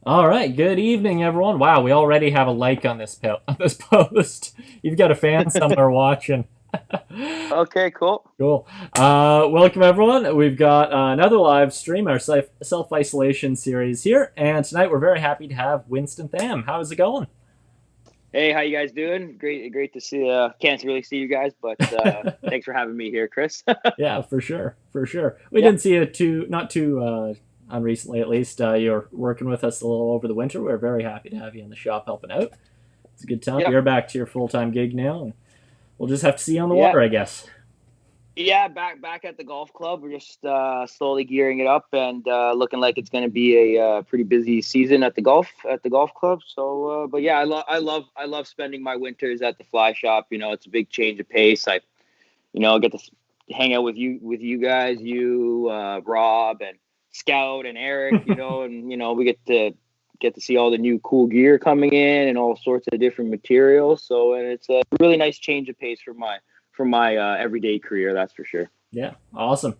All right, good evening, everyone. Wow, we already have a like on on this post. You've got a fan somewhere watching. Okay, cool. Cool. Welcome, everyone. We've got another live stream, our self isolation series here, and tonight we're very happy to have Winston Tham. How's it going? Hey, how you guys doing? Great to see. Can't really see you guys, but thanks for having me here, Chris. Yeah, for sure, for sure. We Yeah, didn't see you not too unrecently, at least. You're working with us a little over the winter. We're very happy to have you in the shop helping out. It's a good time. yeah, You're back to your full time gig now, and we'll just have to see you on the yeah, water, I guess. yeah. Back at the golf club. We're just slowly gearing it up and looking like it's going to be a pretty busy season at the golf club. So, but yeah, I love spending my winters at the fly shop. It's a big change of pace. I get to hang out with you guys, Rob and Scout and Eric, and we get to see all the new cool gear coming in and all sorts of different materials. So, and it's a really nice change of pace for my everyday career, that's for sure. Yeah, awesome.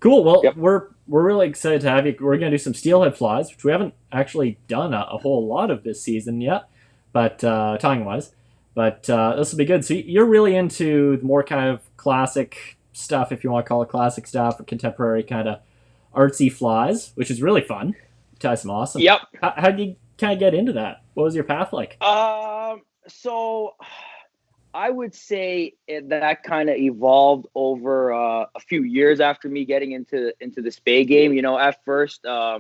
Cool. Well, Yep. we're really excited to have you. We're gonna do some steelhead flies, which we haven't actually done a whole lot of this season yet, but tying wise. But this will be good. So you're really into the more kind of classic stuff, if you want to call it classic stuff, or contemporary kind of artsy flies, which is really fun. Tie some awesome. Yep. How did you kind of get into that? What was your path like? So I would say that kind of evolved over a few years after me getting into the spay game. At first, I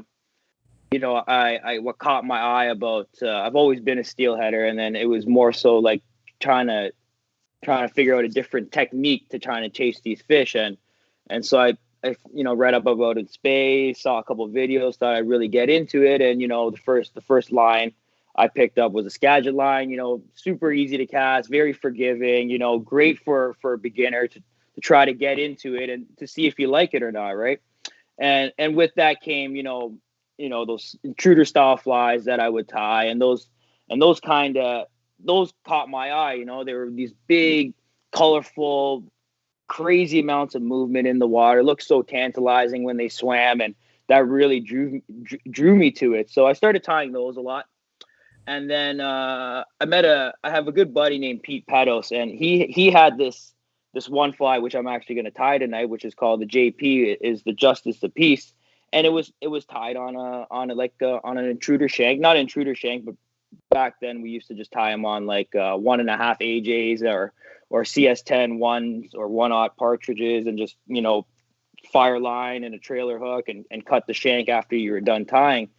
what caught my eye about I've always been a steelheader, and then it was more so like trying to trying to figure out a different technique to trying to chase these fish, and so I read up about it, space, saw a couple of videos, thought I'd really get into it, and the first line I picked up was a Skagit line. Super easy to cast, very forgiving. Great for a beginner to try to get into it and to see if you like it or not, right? And with that came those intruder style flies that I would tie, and those kind of those caught my eye. They were these big, colorful, crazy amounts of movement in the water. It looked so tantalizing when they swam, and that really drew me to it. So I started tying those a lot. And then I have a good buddy named Pete Pedos, and he had this one fly which I'm actually going to tie tonight, which is called the JP. It is the Justice of Peace, and it was tied on an intruder shank, not intruder shank, but back then we used to just tie them on like 1.5 AJs or CS10 ones or 1/0 partridges, and just fire line and a trailer hook, and cut the shank after you were done tying.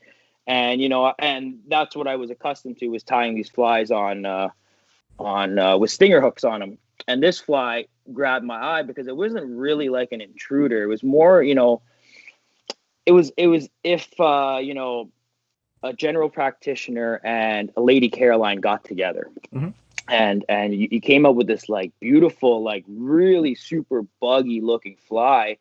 And that's what I was accustomed to, was tying these flies on with stinger hooks on them. And this fly grabbed my eye because it wasn't really like an intruder. It was more, it was if a general practitioner and a lady Hareline got together, Mm-hmm. and you came up with this like beautiful, like really super buggy looking fly,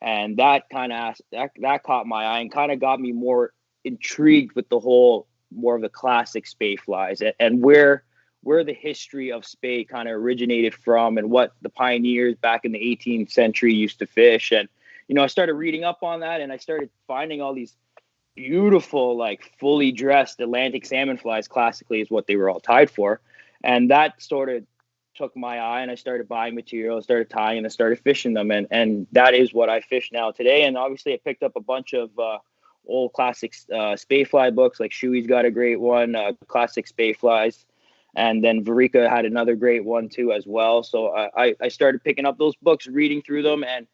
and that kind of that caught my eye and kind of got me more intrigued with the whole, more of the classic spay flies, and where the history of spay kind of originated from, and what the pioneers back in the 18th century used to fish. And I started reading up on that, and I started finding all these beautiful, like fully dressed Atlantic salmon flies, classically is what they were all tied for. And that sort of took my eye, and I started buying material, started tying, and I started fishing them. And that is what I fish now today. And obviously I picked up a bunch of old classic spay fly books, like Shuey's got a great one, classic spay flies. And then Varika had another great one too as well. So I started picking up those books, reading through them. And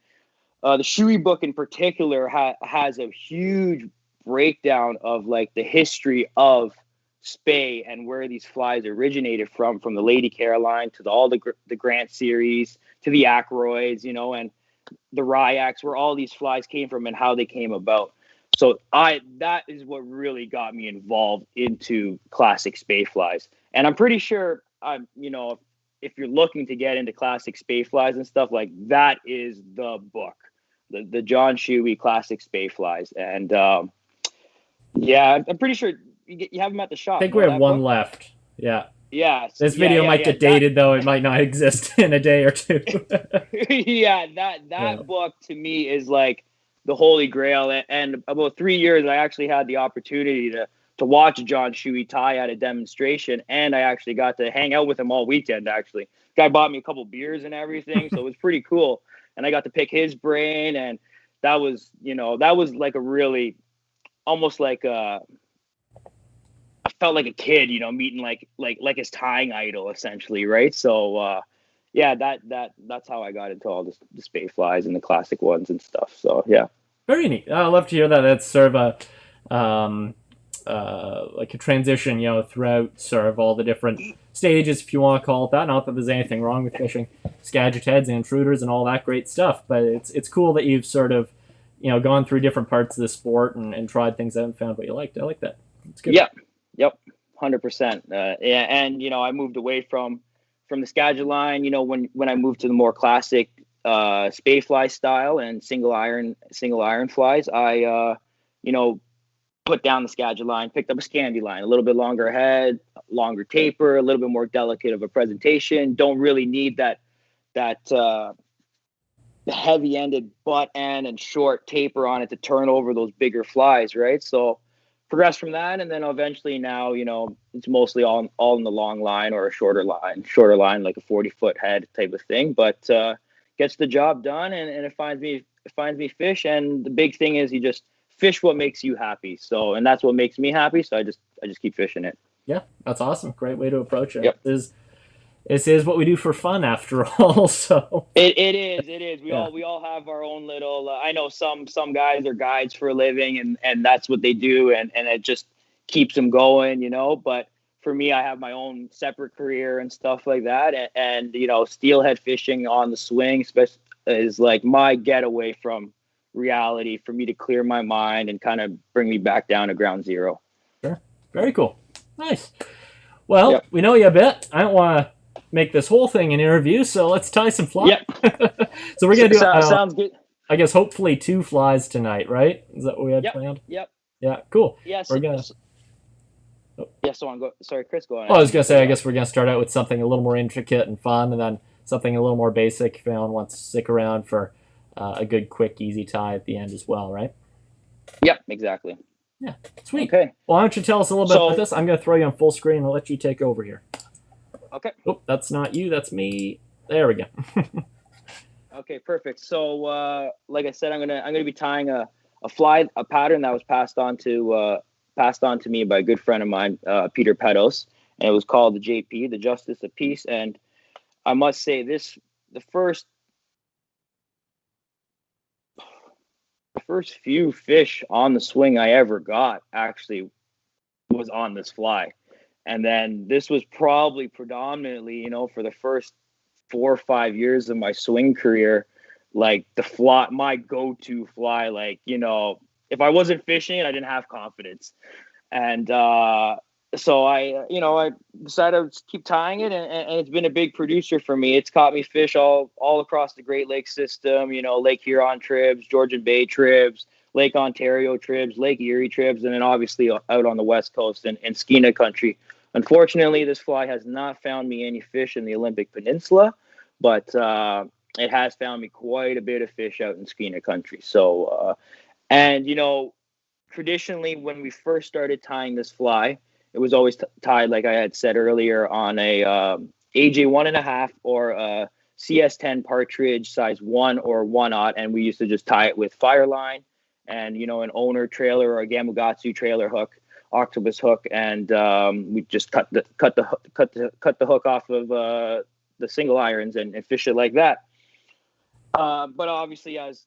the Shuey book in particular has a huge breakdown of like the history of spay and where these flies originated from the Lady Caroline to all the Grant series to the Ackroyds, and the Ryaks, where all these flies came from and how they came about. So that is what really got me involved into classic spay flies. And I'm pretty sure if you're looking to get into classic spay flies and stuff, like that is the book, the John Shuey classic spay flies. And yeah, I'm pretty sure you have them at the I shop. think we No, have that one book. left. Yeah. Yes, This yeah, video yeah, might yeah. get That dated, though. It might not exist in a day or two. yeah, Yeah. that book to me is like the holy grail. And about 3 years, I actually had the opportunity to watch John Shuey tie at a demonstration, and I actually got to hang out with him all weekend. Actually, guy bought me a couple beers and everything, so it was pretty cool. And I got to pick his brain, and that was like a really almost like I felt like a kid, meeting like his tying idol essentially, right? So yeah, that's how I got into all the spay flies and the classic ones and stuff. So yeah. Very neat. I love to hear that. That's sort of a like a transition, throughout sort of all the different stages, if you want to call it that. Not that there's anything wrong with fishing Skagit heads and intruders and all that great stuff, but it's cool that you've sort of, gone through different parts of the sport and tried things out and found what you liked. I like that. It's good. Yep, 100%. Yeah, and I moved away from the Skagit line. When I moved to the more classic spay fly style and single iron flies, I put down the Skagit line, picked up a Scandi line, a little bit longer head, longer taper, a little bit more delicate of a presentation. Don't really need that heavy-ended butt end and short taper on it to turn over those bigger flies, right? So progress from that, and then eventually now, it's mostly all in the long line or a shorter line, like a 40-foot head type of thing. But gets the job done, and it finds me fish. And the big thing is you just fish what makes you happy. So, and that's what makes me happy. So I just keep fishing it. Yeah, that's awesome. Great way to approach it. Yep. This is what we do for fun, after all. So it is. We all have our own little. I know some guys are guides for a living, and that's what they do, and it just keeps them going, But for me, I have my own separate career and stuff like that, and steelhead fishing on the swing is like my getaway from reality, for me to clear my mind and kind of bring me back down to ground zero. Sure. Very cool. Nice. Well, We know you a bit. I don't want to make this whole thing an interview, so let's tie some flies. Yep. So we're going to do, sounds good. I guess, hopefully 2 flies tonight, right? Is that what we had planned? Yep. Yeah, cool. Yes. We're going to... Yeah, so on. Sorry, Chris, go on. Oh, I was going to say, I guess we're going to start out with something a little more intricate and fun, and then something a little more basic if anyone wants to stick around for a good, quick, easy tie at the end as well, right? Yep, exactly. Yeah, sweet. Okay. Well, why don't you tell us a little bit about this? I'm going to throw you on full screen and I'll let you take over here. Okay. Oh, that's not you. That's me. There we go. Okay, perfect. So, like I said, I'm gonna be tying a pattern that was passed on to me by a good friend of mine, Peter Pedos, and it was called the JP, the Justice of Peace. And I must say, the first few fish on the swing I ever got actually was on this fly. And then this was probably predominantly, for the first 4 or 5 years of my swing career, like my go-to fly. Like, if I wasn't fishing it, I didn't have confidence. And so I decided to keep tying it, and it's been a big producer for me. It's caught me fish all across the Great Lakes system, Lake Huron tribs, Georgian Bay tribs, Lake Ontario tribs, Lake Erie tribs, and then obviously out on the West Coast and Skeena country. Unfortunately, this fly has not found me any fish in the Olympic Peninsula, but it has found me quite a bit of fish out in Skeena country. So, and traditionally, when we first started tying this fly, it was always tied, like I had said earlier, on a AJ 1.5 or a CS10 partridge size 1 or 1/0, and we used to just tie it with fire line and an owner trailer or a Gamugatsu trailer hook, octopus hook, and we just cut the hook off of the single irons and fish it like that. But obviously, as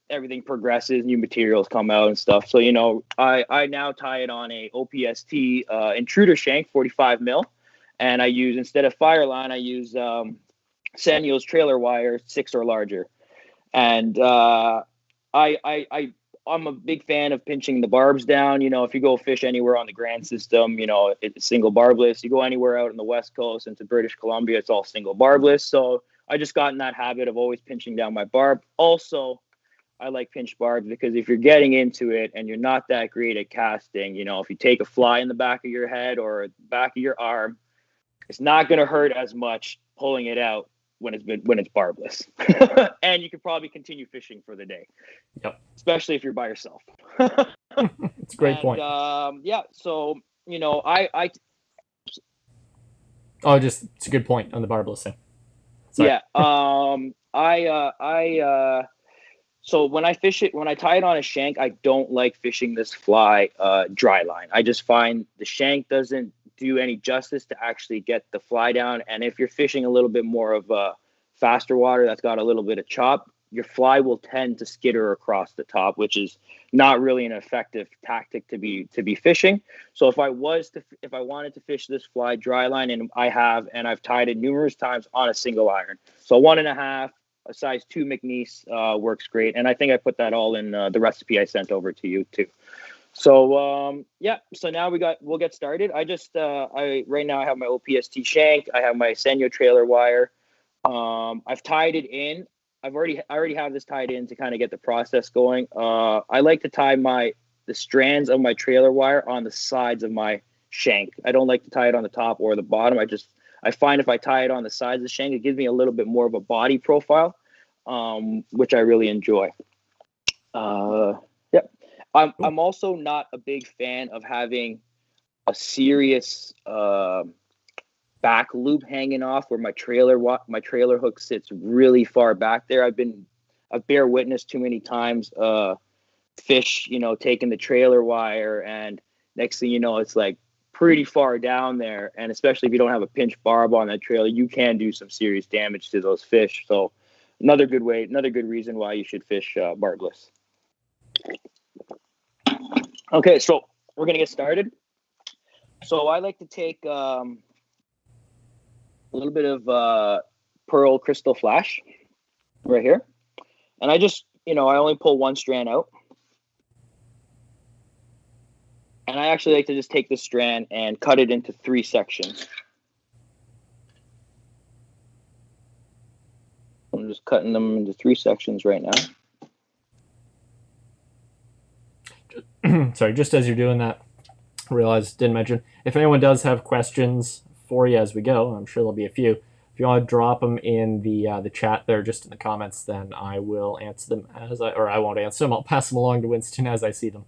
everything progresses, new materials come out and stuff. So I now tie it on a OPST Intruder shank 45 mil, and I use, instead of fire line, I use Senyo's trailer wire 6 or larger, and I'm a big fan of pinching the barbs down. If you go fish anywhere on the Grand System, it's single barbless. You go anywhere out on the West Coast into British Columbia, it's all single barbless. So I just got in that habit of always pinching down my barb. Also, I like pinch barbs because if you're getting into it and you're not that great at casting, if you take a fly in the back of your head or back of your arm, it's not going to hurt as much pulling it out when it's barbless. And you can probably continue fishing for the day. Yep. Especially if you're by yourself. It's a great point. Yeah, so I Oh, just it's a good point on the barbless thing. Sorry. yeah, so when I tie it on a shank, I don't like fishing this fly dry line. I just find the shank doesn't do any justice to actually get the fly down. And if you're fishing a little bit more of faster water that's got a little bit of chop, your fly will tend to skitter across the top, which is not really an effective tactic to be fishing. So if I wanted to fish this fly dry line, and I've tied it numerous times on a single iron, so 1.5, a size 2 McNeese works great, and I think I put that all in the recipe I sent over to you too. So yeah, so now we'll get started. Right now I have my OPST shank, I have my Senyo trailer wire. I've tied it in. I already have this tied in to kind of get the process going. I like to tie the strands of my trailer wire on the sides of my shank. I don't like to tie it on the top or the bottom. I find if I tie it on the sides of the shank, it gives me a little bit more of a body profile, which I really enjoy. Yep. I'm also not a big fan of having a serious back loop hanging off where my trailer hook sits really far back there. I've bear witness too many times fish, taking the trailer wire, and next thing you know, it's like pretty far down there, and especially if you don't have a pinch barb on that trailer, you can do some serious damage to those fish. So another good reason why you should fish barbless. Okay, so we're gonna get started. So I like to take a little bit of pearl crystal flash right here, and I only pull one strand out. And I actually like to just take this strand and cut it into 3 sections. I'm just cutting them into 3 sections right now. Sorry, just as you're doing that, I didn't mention, if anyone does have questions for you as we go, I'm sure there'll be a few. If you want to drop them in the chat there, just in the comments, then I will answer them I won't answer them. I'll pass them along to Winston as I see them.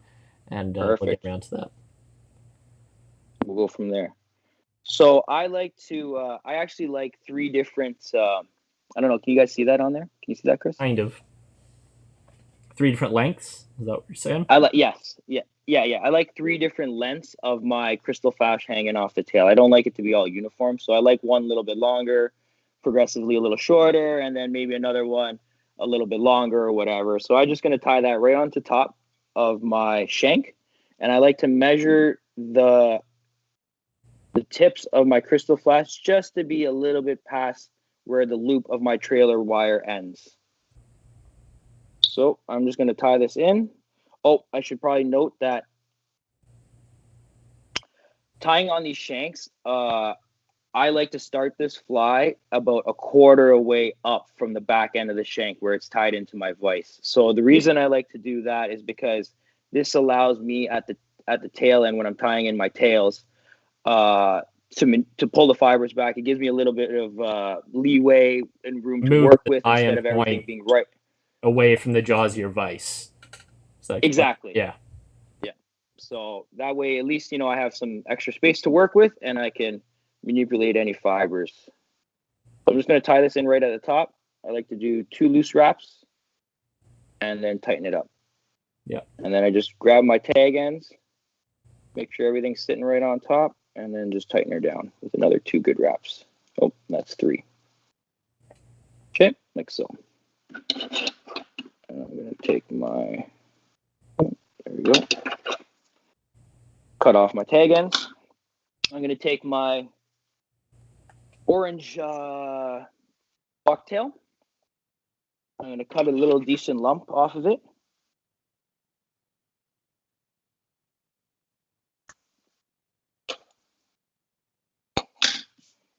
And we'll get around to that. We'll go from there. So I actually like 3 different, I don't know, can you guys see that on there? Can you see that, Chris? Kind of. 3 different lengths? Is that what you're saying? Yes. Yeah. I like 3 different lengths of my crystal flash hanging off the tail. I don't like it to be all uniform. So I like one a little bit longer, progressively a little shorter, and then maybe another one a little bit longer or whatever. So I'm just going to tie that right onto top of my shank. And I like to measure the tips of my crystal flash just to be a little bit past where the loop of my trailer wire ends. So I'm just going to tie this in. Oh, I should probably note that tying on these shanks, I like to start this fly about a quarter away up from the back end of the shank where it's tied into my vise. So the reason I like to do that is because this allows me at the tail end when I'm tying in my tails to pull the fibers back. It gives me a little bit of leeway and room to work with instead of everything being right away from the jaws of your vise. Exactly. Yeah. So that way, at least, I have some extra space to work with, and I can manipulate any fibers. So I'm just going to tie this in right at the top. I like to do 2 loose wraps and then tighten it up. Yeah. And then I just grab my tag ends, make sure everything's sitting right on top, and then just tighten her down with another 2 good wraps. Oh, that's 3. Okay, like so. And I'm going to take my... There we go. Cut off my tag ends. I'm going to take my orange bucktail. I'm going to cut a little decent lump off of it.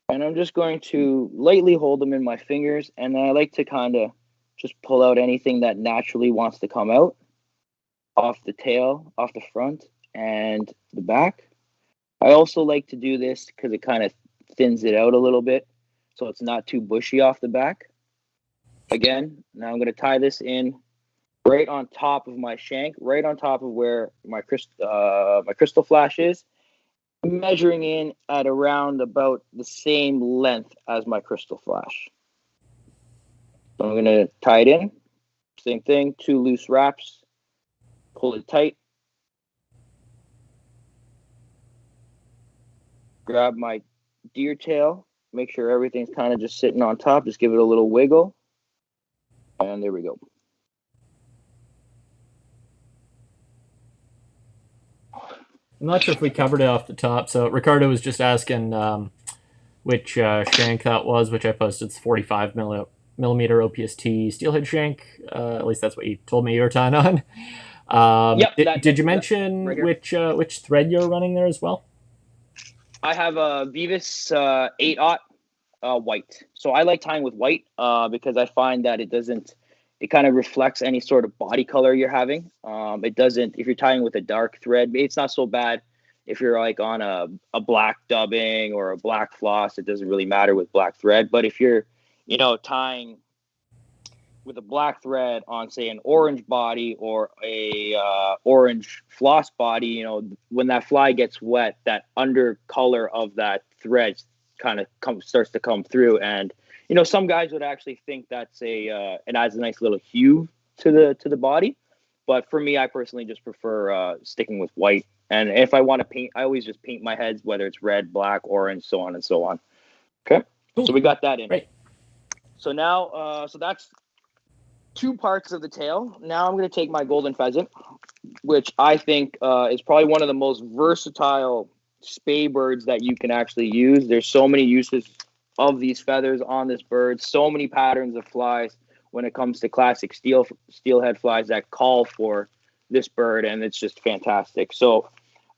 And I'm just going to lightly hold them in my fingers, and then I like to kind of just pull out anything that naturally wants to come out off the tail, off the front and the back. I also like to do this because it kind of thins it out a little bit so it's not too bushy off the back. Again, now I'm going to tie this in right on top of my shank, right on top of where my crystal flash is, measuring in at around about the same length as my crystal flash. So I'm going to tie it in. Same thing, 2 loose wraps. Pull it tight. Grab my deer tail. Make sure everything's kind of just sitting on top. Just give it a little wiggle. And there we go. I'm not sure if we covered it off the top. So Ricardo was just asking which shank that was, which I posted. It's 45 millimeter OPST steelhead shank. At least that's what you told me you were tying on. Yep, did you mention right which thread you're running there as well? I have a veevus 8/0 white. So I like tying with white because I find that it kind of reflects any sort of body color you're having. It doesn't, if you're tying with a dark thread, it's not so bad. If you're like on a black dubbing or a black floss, it doesn't really matter with black thread. But if you're, tying with a black thread on, say, an orange body or a orange floss body, when that fly gets wet, that under color of that thread kind of starts to come through. And some guys would actually think that's it adds a nice little hue to the body, but for me, I personally just prefer sticking with white. And if I want to paint, I always just paint my heads, whether it's red, black, orange, so on and so on. Okay, cool. So we got that in. Great. So now, so that's 2 parts of the tail. Now I'm going to take my golden pheasant, which I think is probably one of the most versatile spay birds that you can actually use. There's so many uses of these feathers on this bird, so many patterns of flies when it comes to classic steelhead flies that call for this bird, and it's just fantastic. So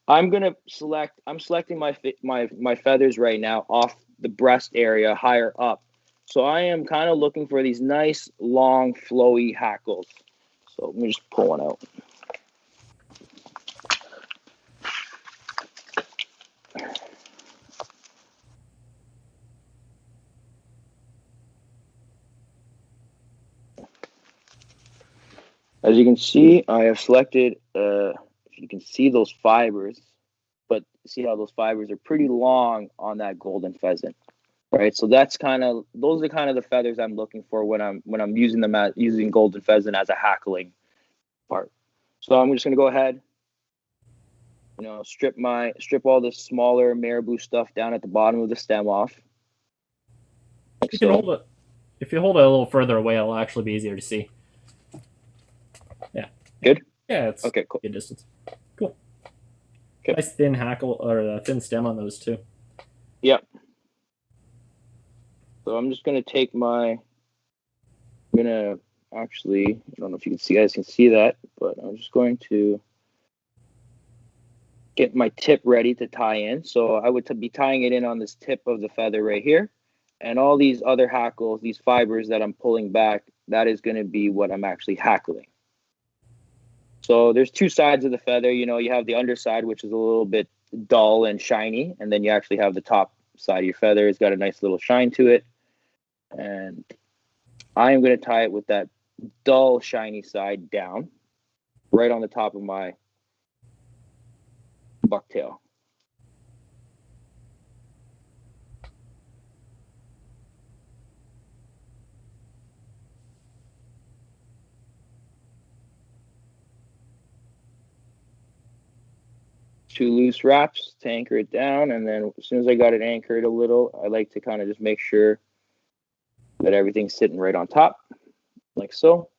I'm selecting my feathers right now off the breast area higher up. So I am kind of looking for these nice, long, flowy hackles. So let me just pull one out. As you can see, I have selected, if you can see those fibers, but see how those fibers are pretty long on that golden pheasant. Right, so those are kind of the feathers I'm looking for when I'm using them using golden pheasant as a hackling part. So I'm just gonna go ahead, strip all the smaller marabou stuff down at the bottom of the stem off. Like you can hold it. If you hold it a little further away, it'll actually be easier to see. Yeah. Good. Yeah, it's okay. Cool. Good distance. Cool. Okay. Nice thin hackle or thin stem on those too. Yep. So I'm just gonna take I don't know if you guys can see that, but I'm just going to get my tip ready to tie in. So I would be tying it in on this tip of the feather right here, and all these other hackles, these fibers that I'm pulling back, that is going to be what I'm actually hackling. So there's 2 sides of the feather. You have the underside, which is a little bit dull and shiny, and then you actually have the top side of your feather. It's got a nice little shine to it. And I am going to tie it with that dull, shiny side down, right on the top of my bucktail. Two loose wraps to anchor it down, and then as soon as I got it anchored a little, I like to kind of just make sure that everything's sitting right on top, like so.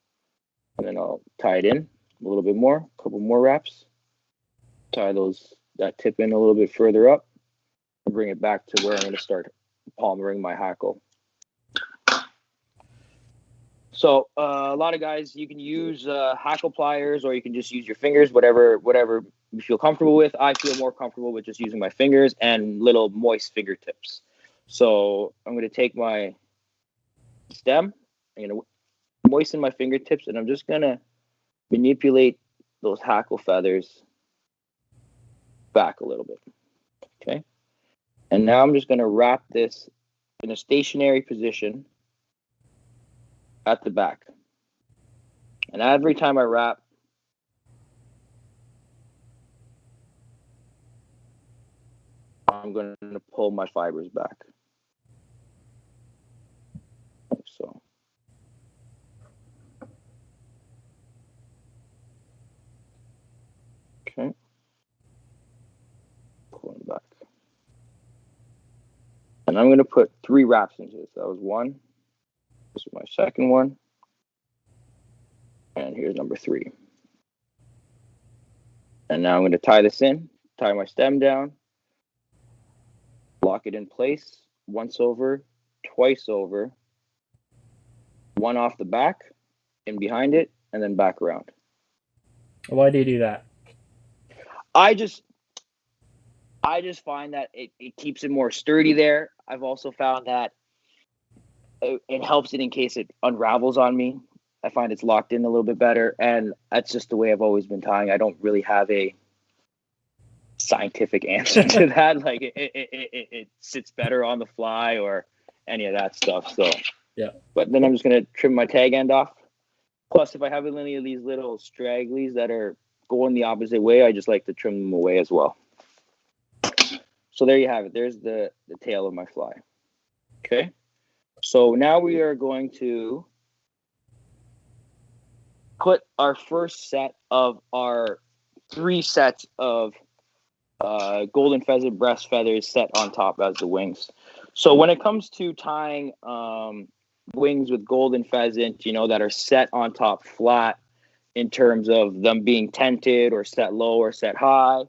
And then I'll tie it in a little bit more, a couple more wraps. Tie that tip in a little bit further up, and bring it back to where I'm going to start palmering my hackle. So a lot of guys, you can use hackle pliers, or you can just use your fingers, whatever you feel comfortable with. I feel more comfortable with just using my fingers and little moist fingertips. So I'm going to take my stem, I'm going to moisten my fingertips, and I'm just going to manipulate those hackle feathers back a little bit. Okay. And now I'm just going to wrap this in a stationary position at the back. And every time I wrap, I'm going to pull my fibers back. Like so. Okay. Pulling back. And I'm going to put 3 wraps into this. That was 1. This is my second one. And here's number 3. And now I'm going to tie this in, tie my stem down, lock it in place, once over, twice over, 1 off the back, in behind it, and then back around. Why do you do that? I just find that it keeps it more sturdy there. I've also found that it helps it in case it unravels on me. I find it's locked in a little bit better, and that's just the way I've always been tying. I don't really have a scientific answer to that. Like it sits better on the fly or any of that stuff. So yeah. But then I'm just gonna trim my tag end off. Plus, if I have any of these little stragglies that are going the opposite way, I just like to trim them away as well. So there you have it. There's the tail of my fly. Okay. So now we are going to put our first set of our 3 sets of golden pheasant breast feathers set on top as the wings. So when it comes to tying wings with golden pheasant, that are set on top flat in terms of them being tented or set low or set high,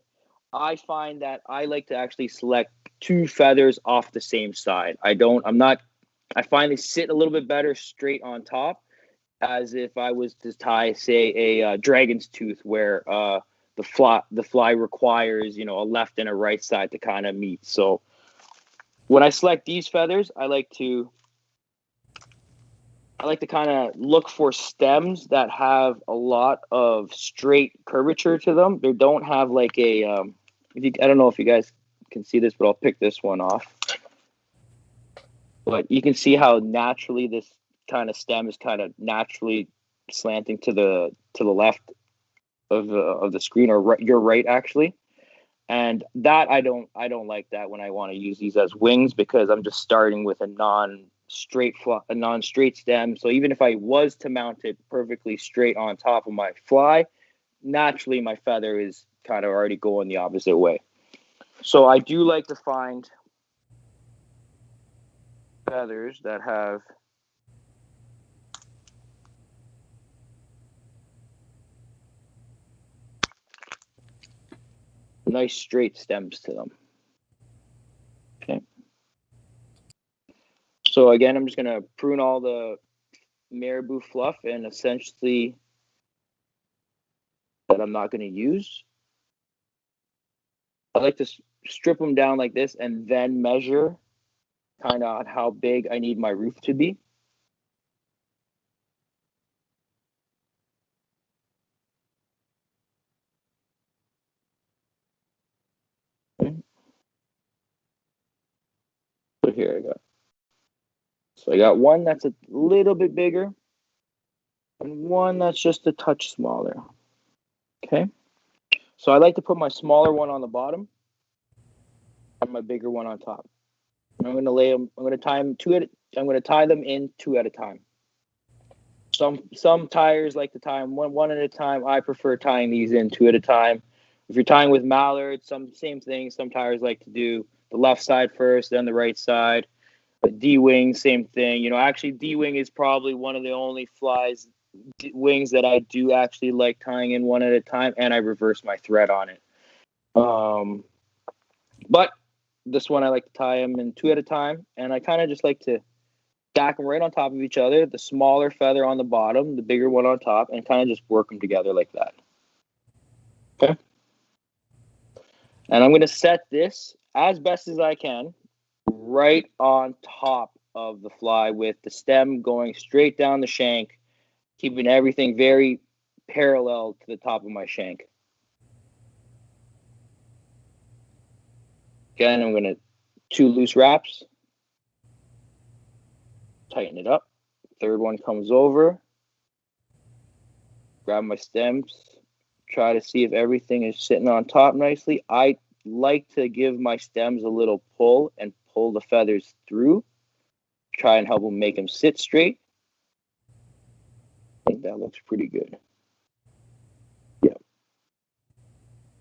I find that I like to actually select 2 feathers off the same side. I find they sit a little bit better straight on top, as if I was to tie, say, a dragon's tooth, where the fly requires, a left and a right side to kind of meet. So when I select these feathers, I like to kind of look for stems that have a lot of straight curvature to them. They don't have like a I don't know if you guys can see this, but I'll pick this one off. But you can see how naturally this kind of stem is kind of naturally slanting to the left of the screen, or your right actually. And that I don't like that when I want to use these as wings, because I'm just starting with a non-straight stem. So even if I was to mount it perfectly straight on top of my fly, naturally my feather is kind of already going the opposite way. So I do like to find feathers that have nice straight stems to them. Okay. So again, I'm just going to prune all the marabou fluff and essentially that I'm not going to use. I like to strip them down like this and then measure kind of how big I need my roof to be. Okay. So here I go. So I got one that's a little bit bigger and one that's just a touch smaller. Okay. So I like to put my smaller one on the bottom and my bigger one on top. I'm going to lay them. I'm going to tie them I'm going to tie them in 2 at a time. Some tyers like to tie them one at a time. I prefer tying these in 2 at a time. If you're tying with mallards, same thing. Some tyers like to do the left side first, then the right side. But D-wing, same thing. Actually, D-wing is probably one of the only wings that I do actually like tying in 1 at a time, and I reverse my thread on it. But this one I like to tie them in 2 at a time, and I kind of just like to stack them right on top of each other, the smaller feather on the bottom, the bigger one on top, and kind of just work them together like that. Okay. And I'm going to set this as best as I can right on top of the fly, with the stem going straight down the shank, keeping everything very parallel to the top of my shank. Again, I'm going to 2 loose wraps, tighten it up. Third one comes over, grab my stems, try to see if everything is sitting on top nicely. I like to give my stems a little pull and pull the feathers through. Try and help them make them sit straight. I think that looks pretty good. Yeah.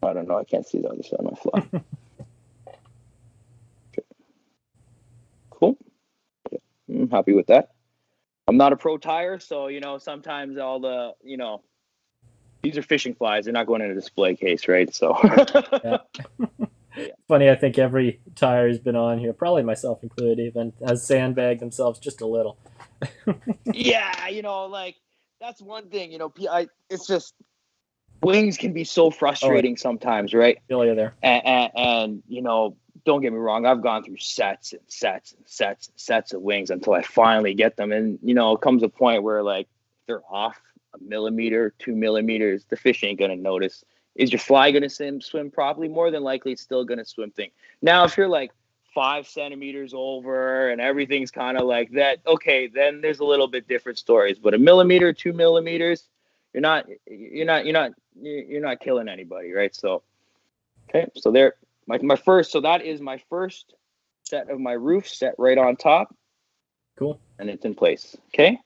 I don't know. I can't see the other side of my fly. Okay. Cool. Yeah. I'm happy with that. I'm not a pro tire, so, sometimes all the, these are fishing flies. They're not going in a display case, right? So. Yeah. Funny, I think every tire has been on here, probably myself included, even has sandbagged themselves just a little. Yeah, that's one thing. It's just wings can be so frustrating sometimes, right? Feel you there. And don't get me wrong, I've gone through sets and sets and sets and sets of wings until I finally get them. And it comes a point where they're off a millimeter, 2 millimeters, the fish ain't gonna notice. Is your fly gonna swim properly? More than likely, it's still gonna swim thing. Now, if you're 5 centimeters over and everything's kind of like that, okay, then there's a little bit different stories. But a millimeter, 2 millimeters, you're not killing anybody, right? So, okay, so there, my first, so that is my first set of my roof set right on top. Cool. And it's in place. Okay.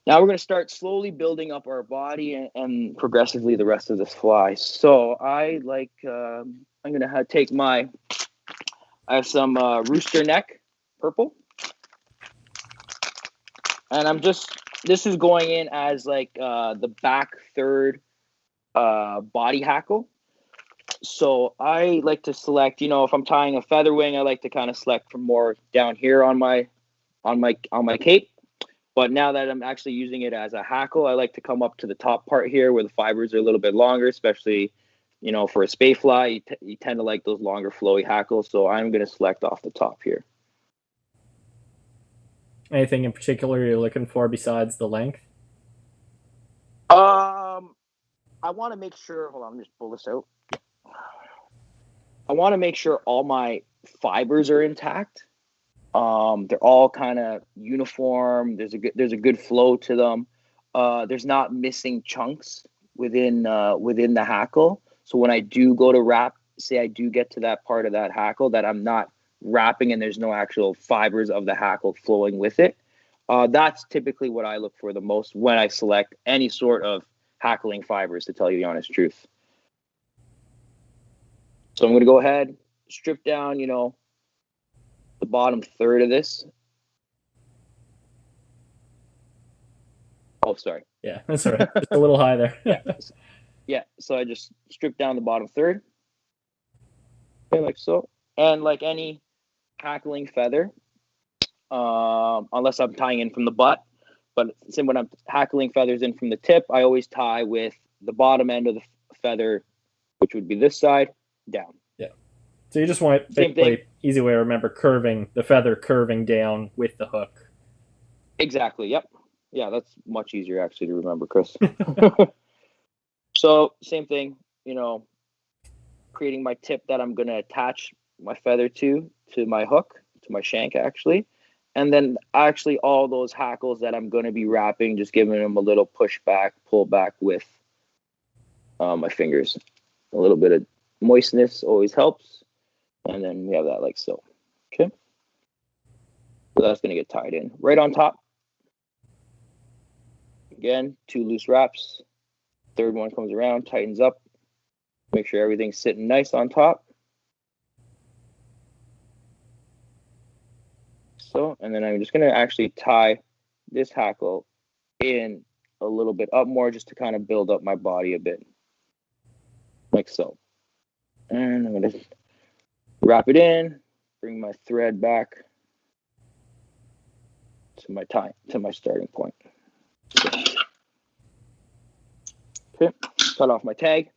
Now we're going to start slowly building up our body and progressively the rest of this fly. So I'm going to take I have some rooster neck purple. And this is going in as the back third body hackle. So I like to select, if I'm tying a feather wing, I like to kind of select from more down here on my cape. But now that I'm actually using it as a hackle, I like to come up to the top part here where the fibers are a little bit longer, especially, for a spay fly, you tend to like those longer flowy hackles. So I'm going to select off the top here. Anything in particular you're looking for besides the length? I want to make sure, hold on, let me just pull this out. I want to make sure all my fibers are intact. They're all kind of uniform. There's a good flow to them. There's not missing chunks within the hackle. So when I do go to wrap, say I do get to that part of that hackle that I'm not wrapping and there's no actual fibers of the hackle flowing with it. That's typically what I look for the most when I select any sort of hackling fibers, to tell you the honest truth. So I'm going to go ahead, strip down, the bottom third of this. Oh, sorry. Yeah, that's all right. Just a little high there. Yeah. So I just stripped down the bottom third. Okay, like so. And like any hackling feather, unless I'm tying in from the butt, but when I'm hackling feathers in from the tip, I always tie with the bottom end of the feather, which would be this side, down. Yeah. So you just want basically, easy way to remember, the feather curving down with the hook. Exactly. Yep. Yeah, that's much easier actually to remember, Chris. So same thing, creating my tip that I'm going to attach my feather to my hook, to my shank actually. And then actually all those hackles that I'm going to be wrapping, just giving them a little push back, pull back with my fingers. A little bit of moistness always helps. And then we have that like so. Okay. So that's going to get tied in. Right on top. Again, 2 loose wraps. Third one comes around, tightens up. Make sure everything's sitting nice on top. So, and then I'm just going to actually tie this hackle in a little bit up more just to kind of build up my body a bit. Like so. And I'm going to wrap it in, bring my thread back to my starting point. So. Okay, cut off my tag.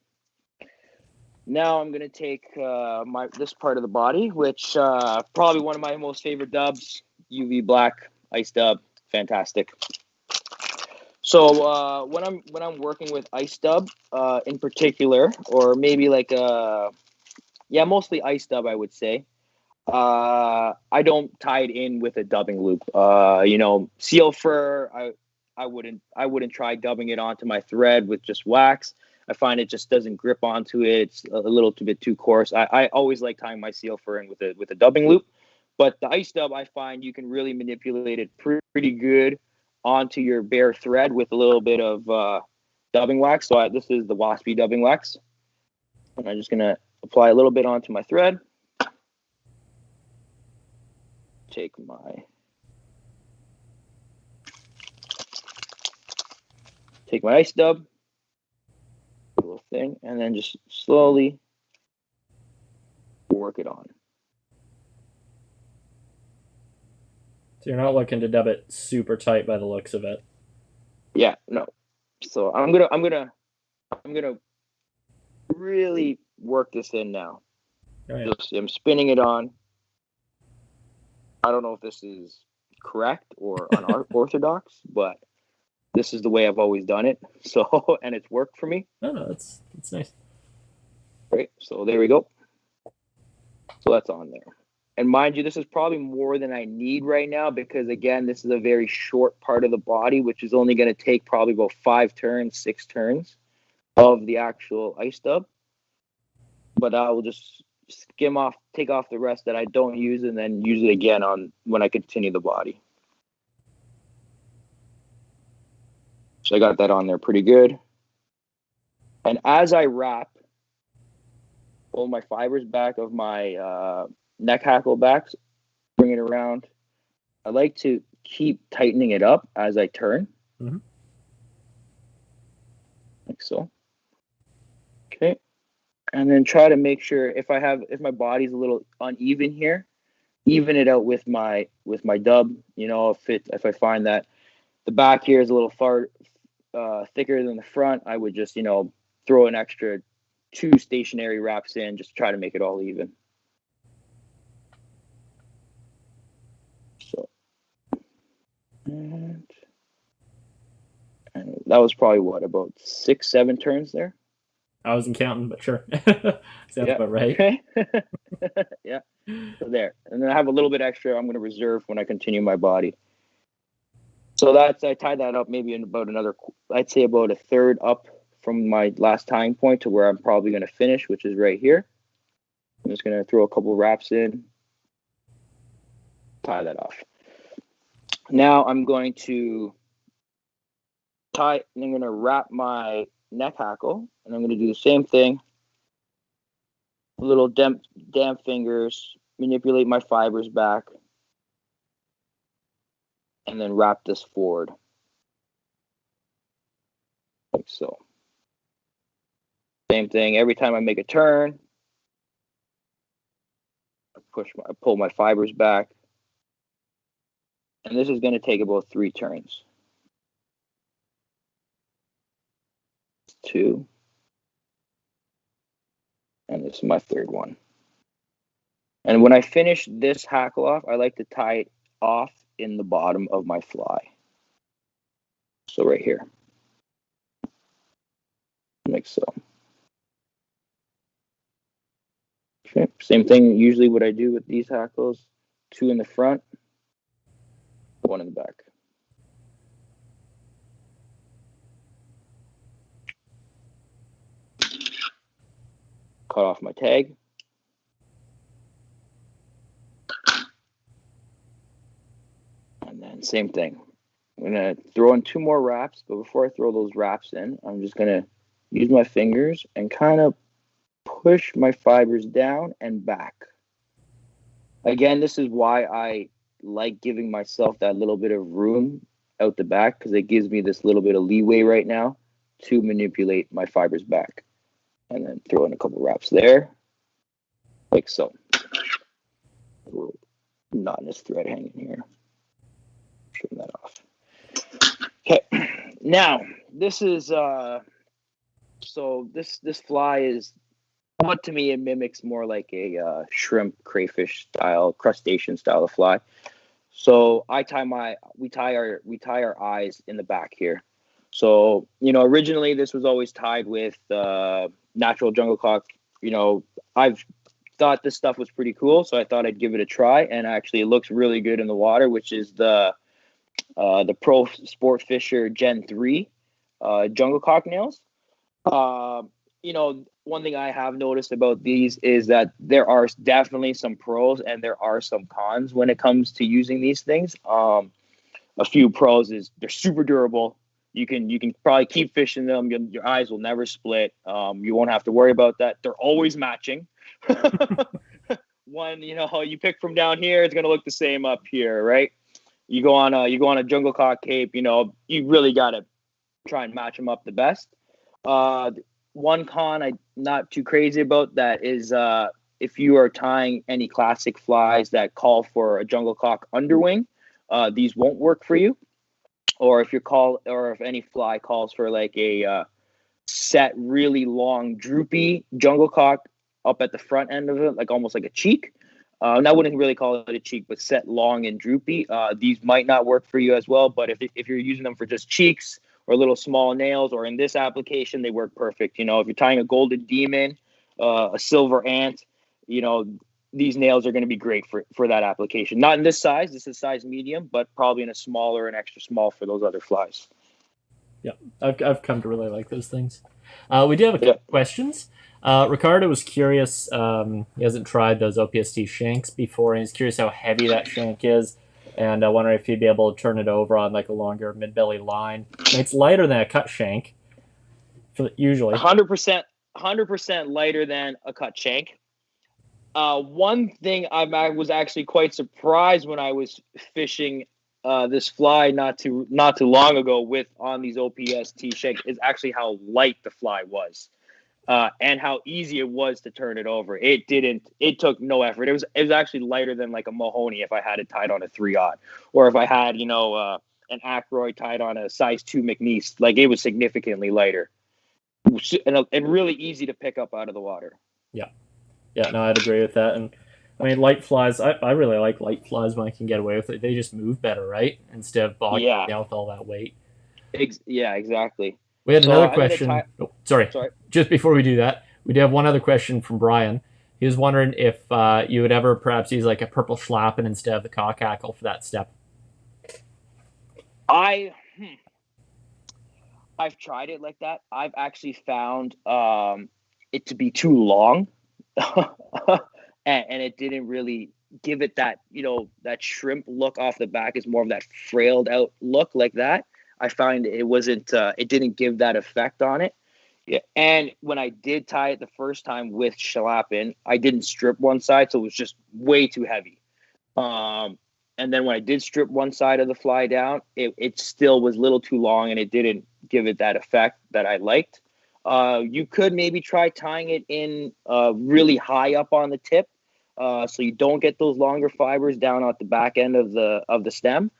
Now I'm gonna take this part of the body, which probably one of my most favorite dubs, UV black ice dub, fantastic. So when I'm working with ice dub in particular, or maybe mostly ice dub, I would say. I don't tie it in with a dubbing loop. Seal fur, I wouldn't try dubbing it onto my thread with just wax. I find it just doesn't grip onto it. It's a little bit too coarse. I always like tying my seal fur in with a dubbing loop, but the ice dub, I find you can really manipulate it pretty good onto your bare thread with a little bit of dubbing wax. So this is the Waspy Dubbing Wax, and I'm just gonna apply a little bit onto my thread. Take my ice dub, little thing, and then just slowly work it on. So you're not looking to dub it super tight by the looks of it. Yeah, no. So I'm gonna really work this in now. Oh, yeah. I'm spinning it on. I don't know if this is correct or unorthodox, but this is the way I've always done it. So, and it's worked for me. No, that's nice. Great. So there we go. So that's on there. And mind you, this is probably more than I need right now because, again, this is a very short part of the body, which is only going to take probably about 5 turns, 6 turns of the actual ice dub. But I will just take off the rest that I don't use, and then use it again when I continue the body. So I got that on there pretty good. And as I wrap, pull my fibers back of my neck hackle backs, bring it around. I like to keep tightening it up as I turn. Mm-hmm. Like so. Okay. And then try to make sure if my body's a little uneven here, even it out with my dub. You know, if I find that the back here is a little far thicker than the front, I would just, throw an extra 2 stationary wraps in, just to try to make it all even. So, and that was probably about 6, 7 turns there. I wasn't counting, but sure. Sounds about right. Okay. Yeah. So there. And then I have a little bit extra I'm going to reserve when I continue my body. So I tied that up maybe in about I'd say about a third up from my last tying point to where I'm probably going to finish, which is right here. I'm just going to throw a couple wraps in, tie that off. Now I'm going to wrap my neck hackle, and I'm going to do the same thing. Little damp fingers, manipulate my fibers back, and then wrap this forward like so. Same thing every time I make a turn. I pull my fibers back, and this is going to take about 3 turns. 2, and this is my 3rd one. And when I finish this hackle off, I like to tie it off in the bottom of my fly. So right here, like so. Okay, same thing. Usually, what I do with these hackles: 2 in the front, 1 in the back. Cut off my tag. And then same thing. I'm going to throw in 2 more wraps, but before I throw those wraps in, I'm just going to use my fingers and kind of push my fibers down and back. Again, this is why I like giving myself that little bit of room out the back, because it gives me this little bit of leeway right now to manipulate my fibers back. And then throw in a couple wraps there, like so. A little monotonous thread hanging here. Trim that off. Okay, now this is so this fly is what to me it mimics more like a shrimp, crayfish style, crustacean style of fly. So we tie our eyes in the back here. So originally this was always tied with natural jungle cock. I've thought this stuff was pretty cool, so I thought I'd give it a try, and actually it looks really good in the water, which is the the Pro Sport Fisher Gen 3 jungle cock nails. One thing I have noticed about these is that there are definitely some pros and there are some cons when it comes to using these things. A few pros is they're super durable. You can probably keep fishing them. Your eyes will never split. You won't have to worry about that. They're always matching. One, you pick from down here, it's gonna look the same up here, right? You go on a jungle cock cape. You really gotta try and match them up the best. One con I'm not too crazy about that is if you are tying any classic flies that call for a jungle cock underwing, these won't work for you. Or if any fly calls for like a set really long droopy jungle cock up at the front end of it, like almost like a cheek. And I wouldn't really call it a cheek, but set long and droopy. These might not work for you as well. But if you're using them for just cheeks or little small nails, or in this application, they work perfect. If you're tying a golden demon, a silver ant, these nails are going to be great for that application. Not in this size. This is size medium, but probably in a smaller and extra small for those other flies. Yeah, I've come to really like those things. We do have a couple questions. Ricardo was curious. He hasn't tried those OPST shanks before, and he's curious how heavy that shank is, and I wonder if he'd be able to turn it over on like a longer mid-belly line. And it's lighter than a cut shank, usually. 100% lighter than a cut shank. One thing I was actually quite surprised when I was fishing this fly not too long ago on these OPST shank is actually how light the fly was. And how easy it was to turn it over. It took no effort. It was actually lighter than like a Mahoney if I had it tied on a 3/0, or if I had, an Ackroyd tied on a size 2 McNeese. Like, it was significantly lighter and really easy to pick up out of the water. Yeah, no, I'd agree with that. And I mean, light flies, I really like light flies when I can get away with it. They just move better, right? Instead of bogging down with all that weight. Yeah, exactly. We had another question. Sorry. Just before we do that, we do have one other question from Brian. He was wondering if you would ever perhaps use like a purple schlappen instead of the cock hackle for that step. I've tried it like that. I've actually found it to be too long, and it didn't really give it that that shrimp look off the back. Is more of that frailed out look like that. I find it wasn't. It didn't give that effect on it. Yeah, and when I did tie it the first time with schlappen, I didn't strip one side, so it was just way too heavy. And then when I did strip one side of the fly down, it still was a little too long, and it didn't give it that effect that I liked. You could maybe try tying it in really high up on the tip, so you don't get those longer fibers down at the back end of the stem.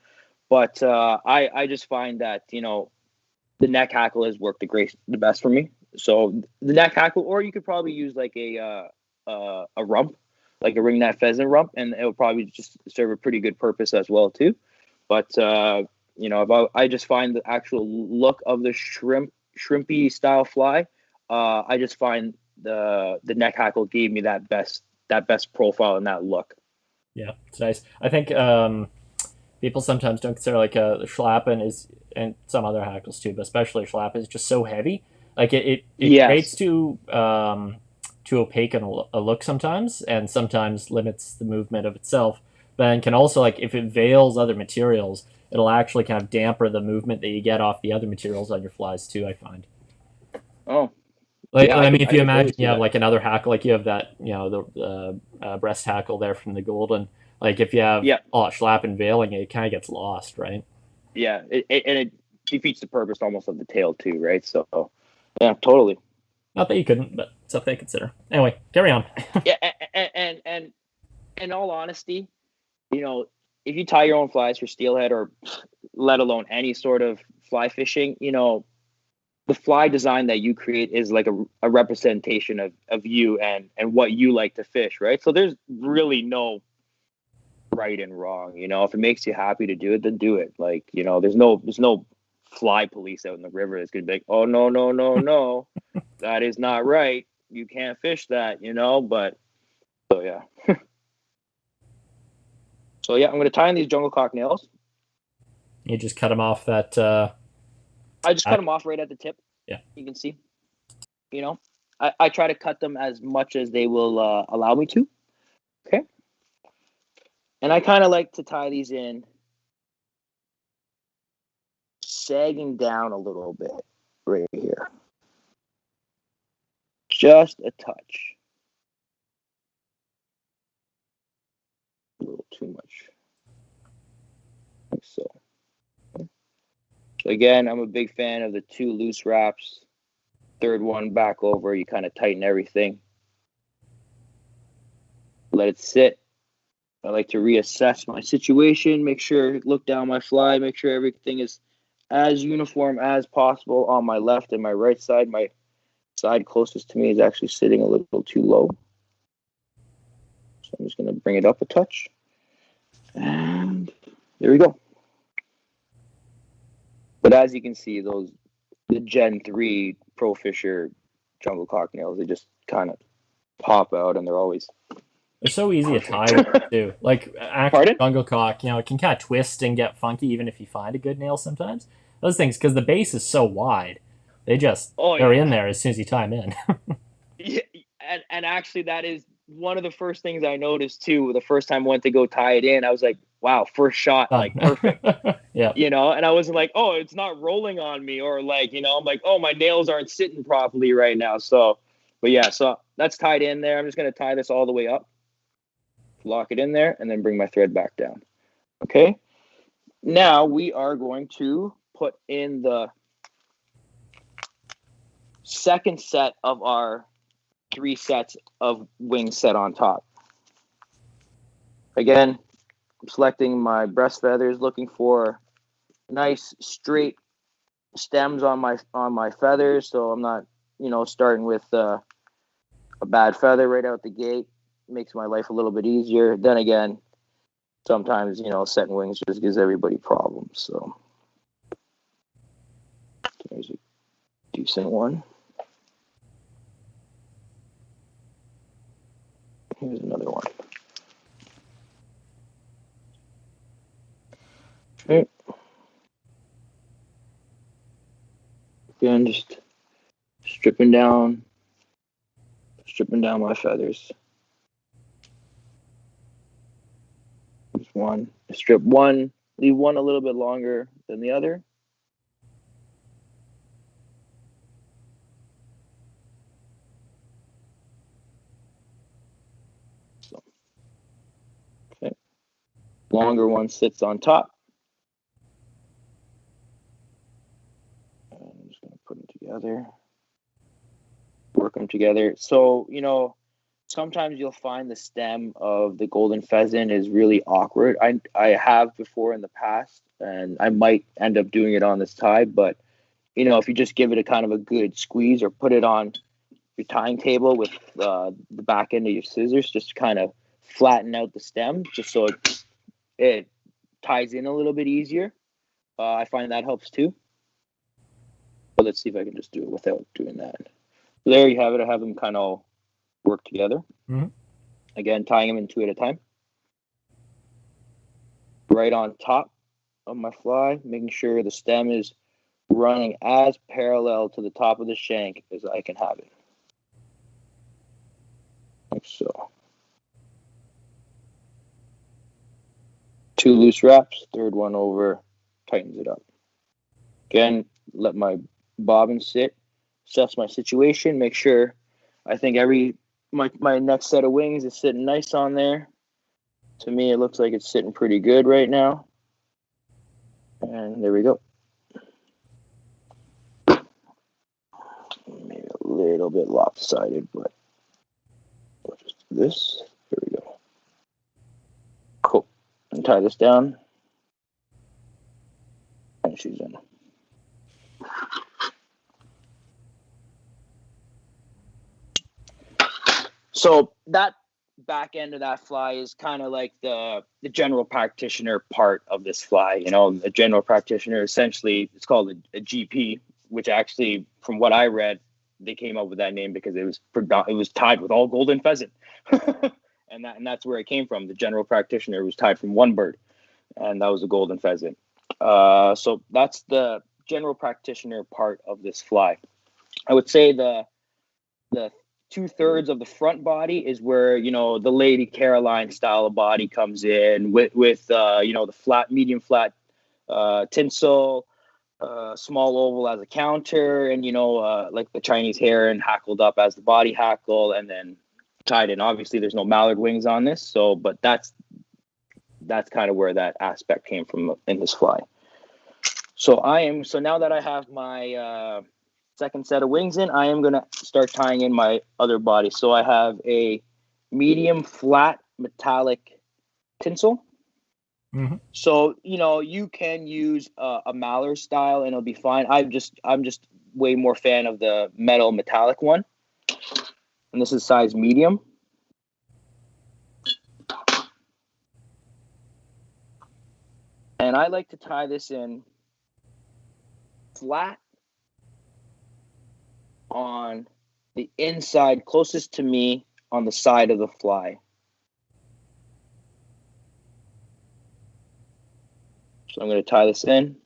But I just find that the neck hackle has worked the best for me. So the neck hackle, or you could probably use like a rump, like a ringnet pheasant rump, and it will probably just serve a pretty good purpose as well too. But I just find the actual look of the shrimpy style fly. I just find the neck hackle gave me that best profile and that look. Yeah, it's nice. I think people sometimes don't consider like the schlappen is, and some other hackles too, but especially schlappen is just so heavy. Like it creates too opaque a look sometimes, and sometimes limits the movement of itself. But then can also, like, if it veils other materials, it'll actually kind of damper the movement that you get off the other materials on your flies too, I find. Oh. Like, yeah, I mean, if you imagine you have like another hackle, like you have that, the breast hackle there from the golden. Like if you have schlappen veiling, it kind of gets lost, right? Yeah, and it defeats the purpose almost of the tail too, right? So, yeah, totally. Not that you couldn't, but something to consider. Anyway, carry on. Yeah, and in all honesty, if you tie your own flies for steelhead, or let alone any sort of fly fishing, the fly design that you create is like a representation of you and what you like to fish, right? So there's really no right and wrong. If it makes you happy to do it, then do it. Like, there's no fly police out in the river that's gonna be like, oh no, that is not right, you can't fish that, but so yeah. So yeah, I'm gonna tie in these jungle cock nails. You just cut them off that. I just cut them off right at the tip. Yeah. You can see. You know, I try to cut them as much as they will allow me to. Okay. And I kind of like to tie these in, sagging down a little bit right here. Just a touch. A little too much. Like so. So again, I'm a big fan of the 2 loose wraps. Third one back over, you kind of tighten everything. Let it sit. I like to reassess my situation, make sure, look down my fly, make sure everything is as uniform as possible on my left and my right side. My side closest to me is actually sitting a little too low. So I'm just going to bring it up a touch. And there we go. But as you can see, the Gen 3 Pro Fisher jungle cocknails, they just kind of pop out, and they're always They're so easy to tie with too. Like actual jungle cock, it can kind of twist and get funky even if you find a good nail sometimes. Those things, because the base is so wide, they're in there as soon as you tie them in. Yeah, and actually that is one of the first things I noticed too. The first time I went to go tie it in, I was like, wow, first shot, like perfect. Yeah. And I wasn't like, oh, it's not rolling on me, or like, I'm like, oh, my nails aren't sitting properly right now. So, but yeah, so that's tied in there. I'm just going to tie this all the way up, lock it in there, and then bring my thread back down. Okay. Now we are going to put in the second set of our 3 sets of wings set on top. Again, I'm selecting my breast feathers, looking for nice straight stems on my feathers, so I'm not starting with a bad feather right out the gate. Makes my life a little bit easier. Then again, sometimes setting wings just gives everybody problems. So there's a decent one. Here's another one. Okay. Again, just stripping down my feathers. Just one. Strip one, leave one a little bit longer than the other. So, okay. Longer one sits on top. I'm just going to put them together. Work them together. So, sometimes you'll find the stem of the golden pheasant is really awkward. I have before in the past, and I might end up doing it on this tie, but if you just give it a kind of a good squeeze or put it on your tying table with the back end of your scissors, just kind of flatten out the stem just so it ties in a little bit easier. I find that helps too. But let's see if I can just do it without doing that. So there you have it. I have them kind of work together. Mm-hmm. Again, tying them in 2 at a time. Right on top of my fly, making sure the stem is running as parallel to the top of the shank as I can have it. Like so. 2 loose wraps, third one over, tightens it up. Again, let my bobbin sit, assess my situation, make sure I think my next set of wings is sitting nice on there. To me, it looks like it's sitting pretty good right now. And there we go. Maybe a little bit lopsided, but we'll just do this. There we go. Cool. And tie this down. And she's in. So that back end of that fly is kind of like the general practitioner part of this fly. The general practitioner, essentially, it's called a GP, which actually, from what I read, they came up with that name because it was tied with all golden pheasant. and that's where it came from. The general practitioner was tied from one bird, and that was a golden pheasant. So that's the general practitioner part of this fly. I would say the 2/3 of the front body is where, the Lady Hareline style of body comes in with the flat, medium flat tinsel, small oval as a counter, and like the Chinese heron hackled up as the body hackle, and then tied in. Obviously, there's no mallard wings on this, but that's kind of where that aspect came from in this fly. So now that I have my second set of wings in, I am going to start tying in my other body. So I have a medium flat metallic tinsel. Mm-hmm. So, you can use a mallard style and it'll be fine. I'm just way more fan of the metal metallic one. And this is size medium. And I like to tie this in flat on the inside closest to me on the side of the fly. So I'm going to tie this in,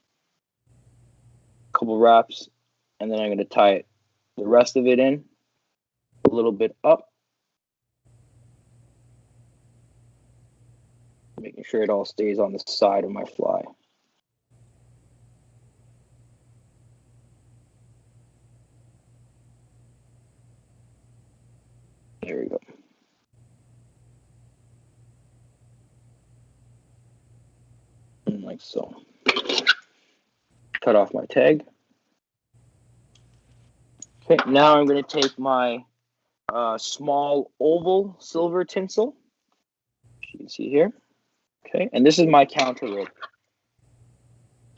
a couple wraps, and then I'm going to tie the rest of it in a little bit up, making sure it all stays on the side of my fly. There we go. And like so. Cut off my tag. Okay, now I'm going to take my small oval silver tinsel. You can see here. Okay, and this is my counter rig.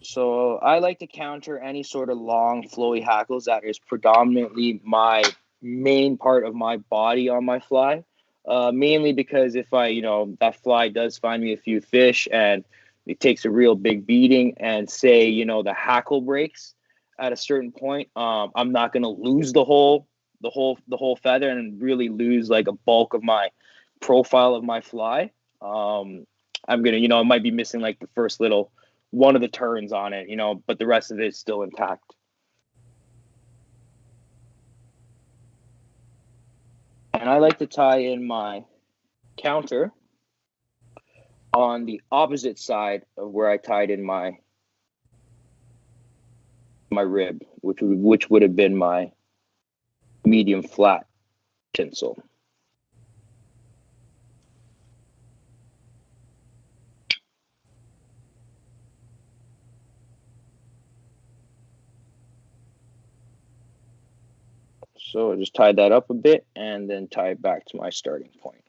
So I like to counter any sort of long, flowy hackles. That is predominantly my main part of my body on my fly. Mainly because if that fly does find me a few fish and it takes a real big beating, and say, the hackle breaks at a certain point, I'm not going to lose the whole feather and really lose like a bulk of my profile of my fly. I'm going to, I might be missing like the first little one of the turns on it, but the rest of it is still intact. And I like to tie in my counter on the opposite side of where I tied in my rib, which would have been my medium flat tinsel. So I just tied that up a bit and then tie it back to my starting point.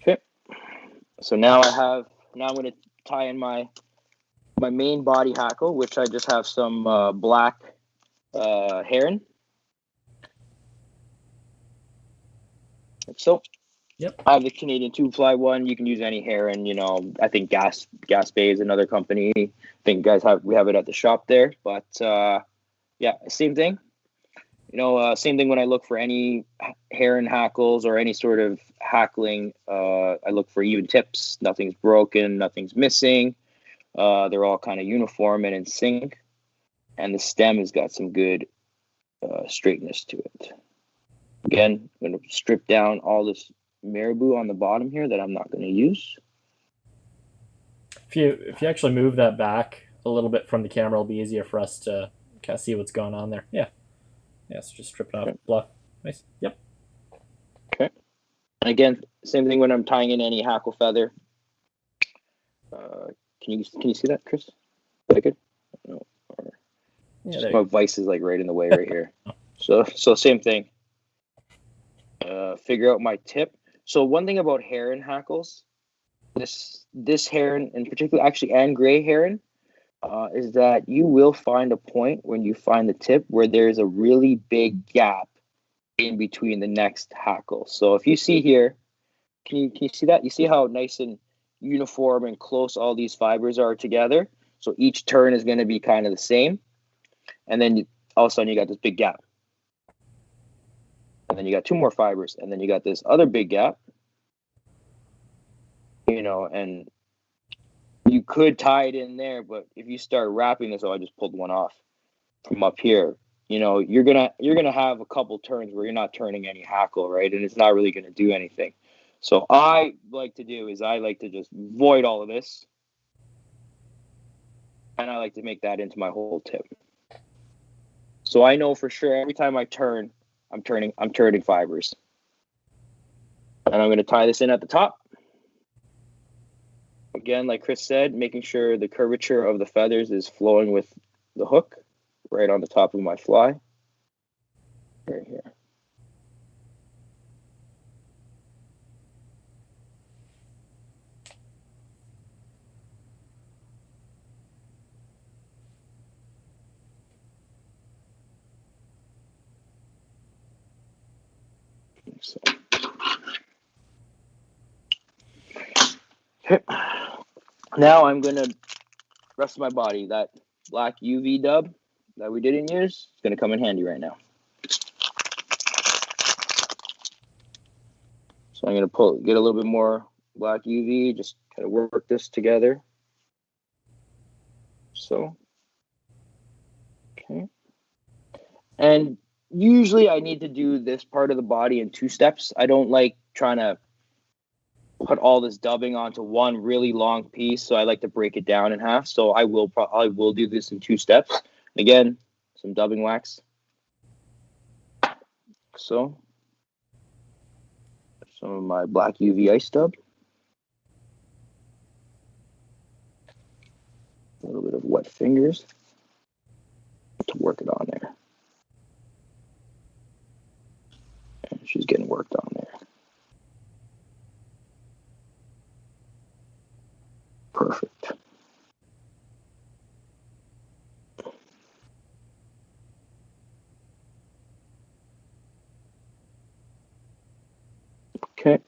Okay. So now I'm going to tie in my main body hackle, which I just have some black heron. Like so. Yep. I have the Canadian tube fly one. You can use any heron. I think Gas Bay is another company. I think we have it at the shop there. But yeah, same thing. Same thing when I look for any heron hackles or any sort of hackling. I look for even tips. Nothing's broken. Nothing's missing. They're all kind of uniform and in sync. And the stem has got some good straightness to it. Again, I'm going to strip down all this marabou on the bottom here that I'm not going to use. If you actually move that back a little bit from the camera, it'll be easier for us to kind of see what's going on there. Yeah. So just strip it off. Okay. Bluff. Nice. Yep. Okay. And again, same thing when I'm tying in any hackle feather. Can you see that, Chris? Is that good? No. Yeah, my vice is like right in the way right here. So same thing. Figure out my tip. So one thing about heron hackles, this heron in particular, actually, and gray heron, is that you will find a point when you find the tip where there's a really big gap in between the next hackle. So if you see here, can you see that? You see how nice and uniform and close all these fibers are together? So each turn is going to be kind of the same. And then all of a sudden you got this big gap. And then you got two more fibers. And then you got this other big gap. you know, and you could tie it in there, but if you start wrapping this, oh, I just pulled one off from up here, you know, you're gonna have a couple turns where you're not turning any hackle, right? And it's not really gonna do anything. So I like to just void all of this, and I like to make that into my whole tip. So I know for sure every time I turn, I'm turning fibers. And I'm going to tie this in at the top. Again, like Chris said, making sure the curvature of the feathers is flowing with the hook right on the top of my fly. Right here. So. Okay. Now I'm going to rest of my body. That black UV dub that we didn't use is going to come in handy right now. So I'm going to get a little bit more black UV, just kind of work this together. So, okay. And usually I need to do this part of the body in 2 steps. I don't like trying to put all this dubbing onto one really long piece, so I like to break it down in half. So I will do this in 2 steps. Again, some dubbing wax. So some of my black UV ice dub. A little bit of wet fingers to work it on there. And she's getting worked on there. Perfect. Okay.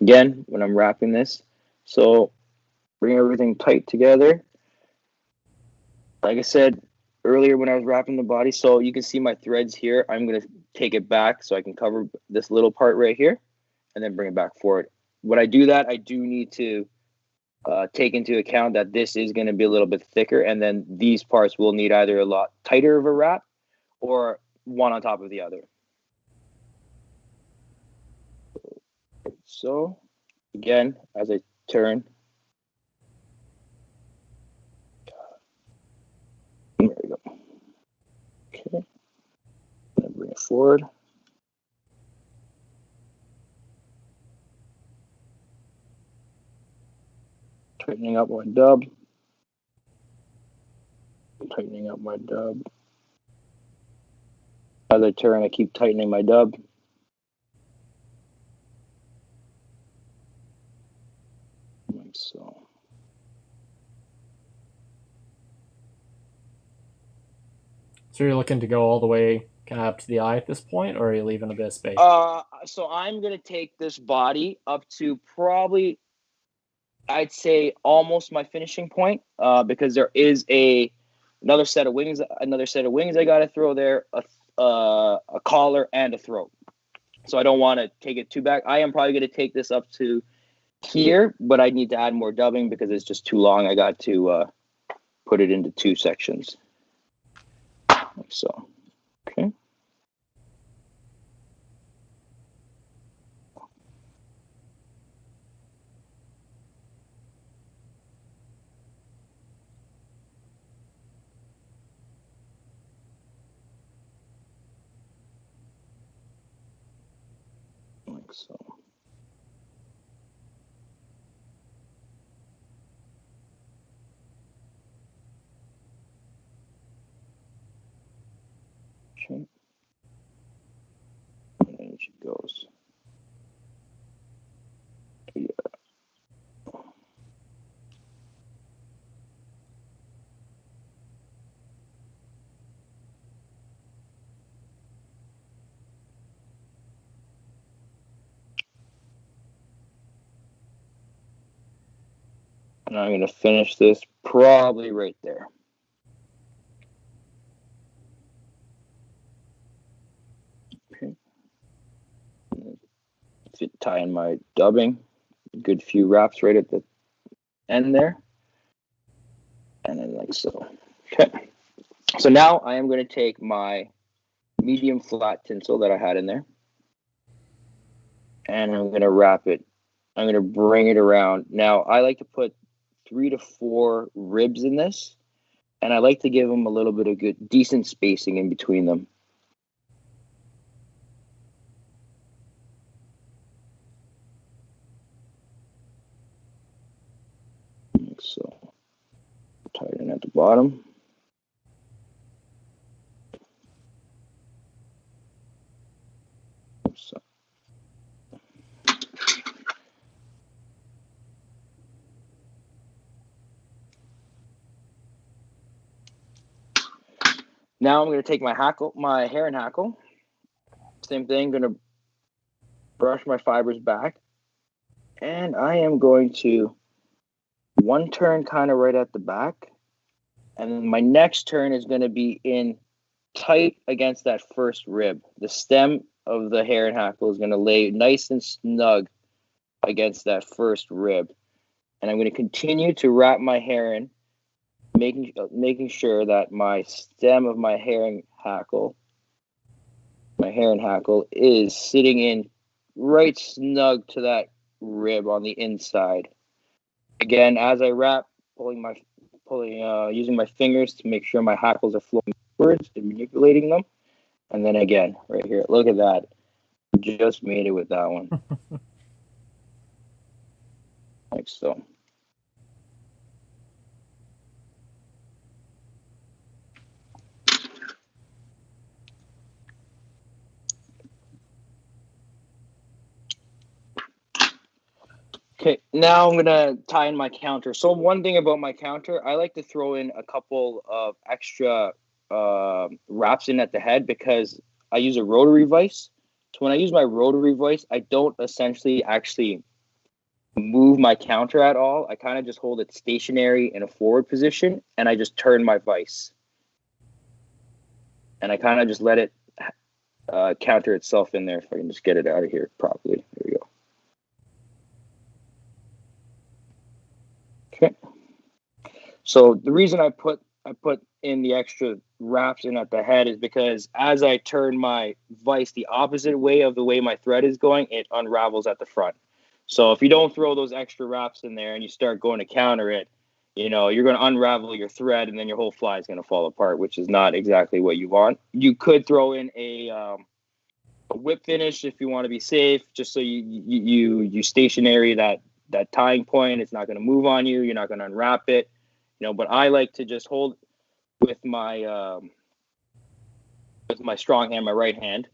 Again, when I'm wrapping this, so bring everything tight together. Like I said earlier when I was wrapping the body, so you can see my threads here. I'm going to take it back so I can cover this little part right here and then bring it back forward. When I do that, I do need to take into account that this is going to be a little bit thicker, and then these parts will need either a lot tighter of a wrap or one on top of the other. So again, as I turn, there we go. Okay, and bring it forward. Tightening up my dub. Tightening up my dub. As I turn, I keep tightening my dub. Like so. So you're looking to go all the way kind of up to the eye at this point, or are you leaving a bit of space? So I'm going to take this body up to probably, I'd say almost my finishing point, because there is another set of wings I got to throw there, a collar and a throat. So I don't want to take it too back. I am probably going to take this up to here, but I need to add more dubbing because it's just too long. I got to put it into 2 sections. Like so. Okay. Like so. Okay. And then she goes. Yeah. And I'm going to finish this probably right there. Okay. Tie in my dubbing good few wraps right at the end there. And then like so. Okay. So now I am going to take my medium flat tinsel that I had in there. And I'm going to wrap it. I'm going to bring it around. Now, I like to put 3 to 4 ribs in this. And I like to give them a little bit of good, decent spacing in between them. So, tie it in at the bottom. So. Now I'm going to take my hackle, my heron hackle. Same thing, going to brush my fibers back. And I am going to one turn kind of right at the back. And then my next turn is going to be in tight against that first rib. The stem of the heron hackle is going to lay nice and snug against that first rib. And I'm going to continue to wrap my heron, making sure that my stem of my heron hackle is sitting in right snug to that rib on the inside. Again, as I wrap, using my fingers to make sure my hackles are flowing upwards and manipulating them. And then again, right here, look at that. Just made it with that one. Like so. Okay, now I'm gonna tie in my counter. So one thing about my counter, I like to throw in a couple of extra wraps in at the head because I use a rotary vise. So when I use my rotary vise, I don't essentially actually move my counter at all. I kind of just hold it stationary in a forward position, and I just turn my vise. And I kind of just let it counter itself in there. If I can just get it out of here properly. There we go. Okay. So the reason I put in the extra wraps in at the head is because as I turn my vise the opposite way of the way my thread is going, it unravels at the front. So if you don't throw those extra wraps in there and you start going to counter it, you're going to unravel your thread and then your whole fly is going to fall apart, which is not exactly what you want. You could throw in a whip finish if you want to be safe, just so you stationary that tying point. It's not going to move on you. You're not going to unwrap it, but I like to just hold with my strong hand, my right hand.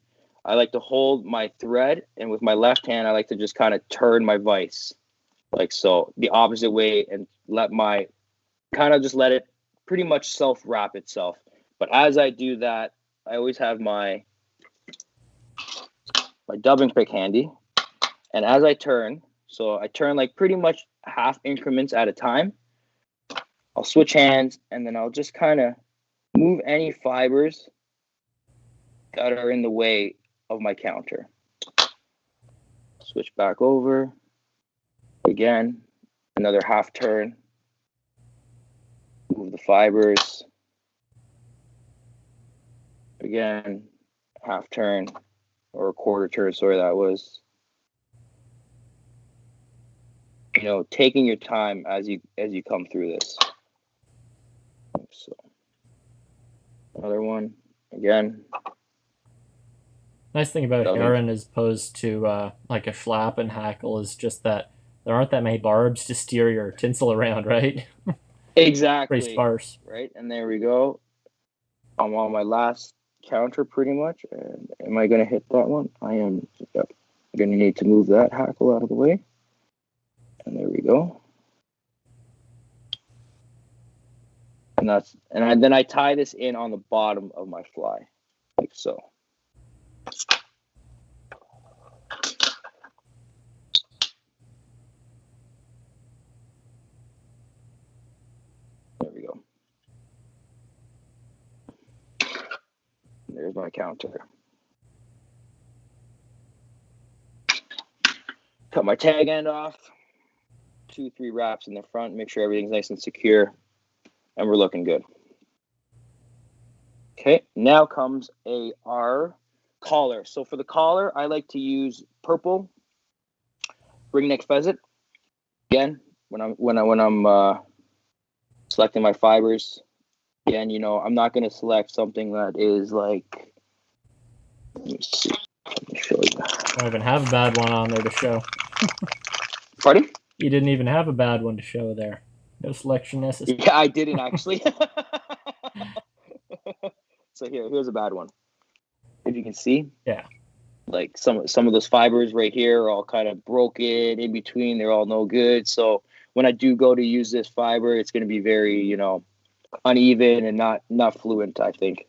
I like to hold my thread, and with my left hand, I like to just kind of turn my vise like so, the opposite way, and let it pretty much self-wrap itself. But as I do that, I always have my dubbing pick handy. And as I turn, so I turn like pretty much half increments at a time. I'll switch hands, and then I'll just kind of move any fibers that are in the way of my counter. Switch back over. Again, another half turn. Move the fibers. Again, half turn, or a quarter turn, sorry, that was. Taking your time as you come through this. So, another one, again. Nice thing about heron as opposed to like a flap and hackle is just that there aren't that many barbs to steer your tinsel around, right? Exactly. Pretty sparse. Right, and there we go. I'm on my last counter pretty much. And am I going to hit that one? I am. Yep. I'm going to need to move that hackle out of the way. And there we go. And then I tie this in on the bottom of my fly, like so. There we go. There's my counter. Cut my tag end off. 2-3 wraps in the front, make sure everything's nice and secure, and we're looking good. Okay, now comes our collar. So for the collar, I like to use purple ringneck pheasant. Again, when I'm selecting my fibers, again, you know, I'm not going to select something that is like, let me see. Let me show you. I don't even have a bad one on there to show. Pardon? You didn't even have a bad one to show there. No selection necessary. Yeah, I didn't actually. So here's a bad one. If you can see. Yeah. Like some of those fibers right here are all kind of broken in between. They're all no good. So when I do go to use this fiber, it's going to be very, you know, uneven and not fluent, I think.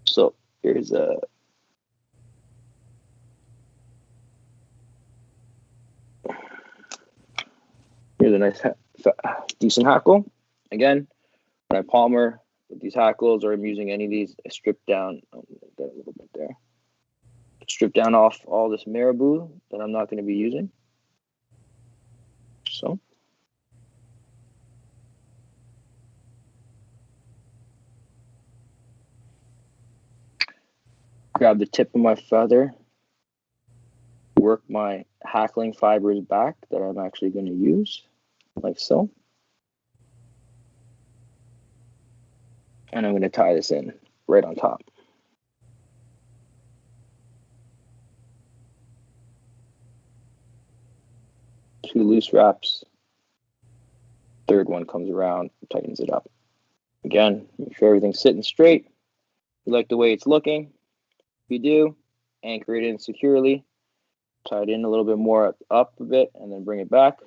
So here's a nice decent hackle. Again, when I palmer with these hackles, or I'm using any of these, I strip down. Got a little bit there. Strip down off all this marabou that I'm not going to be using. So. Grab the tip of my feather, work my hackling fibers back that I'm actually going to use, like so. And I'm going to tie this in right on top. Two loose wraps. Third one comes around, tightens it up. Again, make sure everything's sitting straight. You like the way it's looking. If you do, anchor it in securely. Tie it in a little bit more up a bit, and then bring it back.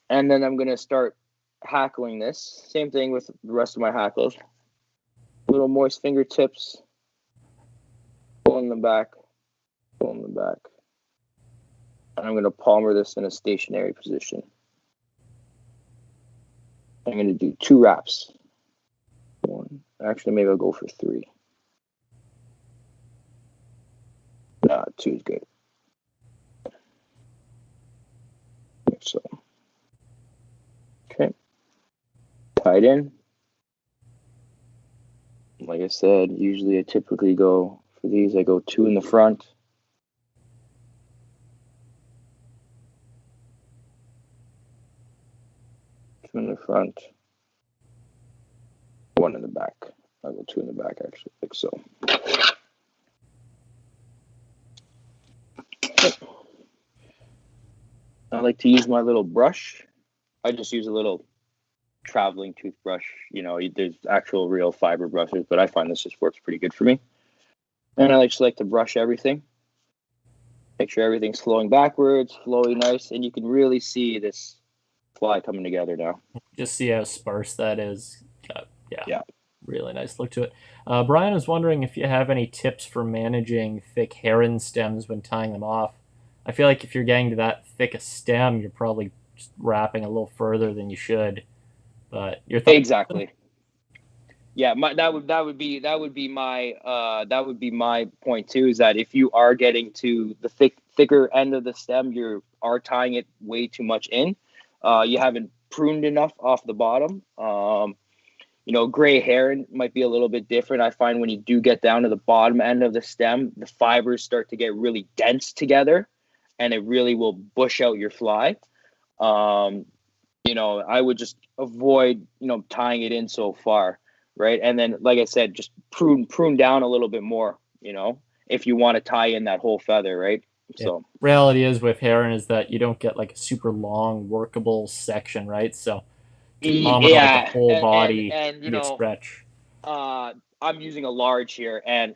And then I'm going to start hackling this. Same thing with the rest of my hackles. Little moist fingertips. Pulling them back. Pulling them back. And I'm going to palmer this in a stationary position. I'm going to do 2 wraps. One. Actually, maybe I'll go for 3. Nah, 2 is good. So. Okay. Tied in. Like I said, usually I typically go for these, I go 2 in the front. In the front, 1 in the back. I'll go 2 in the back, actually, like so. I like to use my little brush. I just use a little traveling toothbrush. You know, there's actual real fiber brushes, but I find this just works pretty good for me. And I just like to brush everything. Make sure everything's flowing backwards, flowing nice, and you can really see this fly coming together now. Just see how sparse that is. Yeah. Really nice look to it. Brian was wondering if you have any tips for managing thick heron stems when tying them off. I feel like if you're getting to that thick a stem, you're probably just wrapping a little further than you should. But your thoughts? Exactly. Yeah, that would be my point too. Is that if you are getting to the thicker end of the stem, you are tying it way too much in. You haven't pruned enough off the bottom. You know, gray heron might be a little bit different. I find when you do get down to the bottom end of the stem, the fibers start to get really dense together, and it really will bush out your fly. You know, I would just avoid, you know, tying it in so far, right? And then, like I said, just prune down a little bit more, you know, if you want to tie in that whole feather, right? Yeah. So reality is with heron is that you don't get like a super long workable section, right? So yeah, the whole body, and you know, stretch. I'm using a large here, and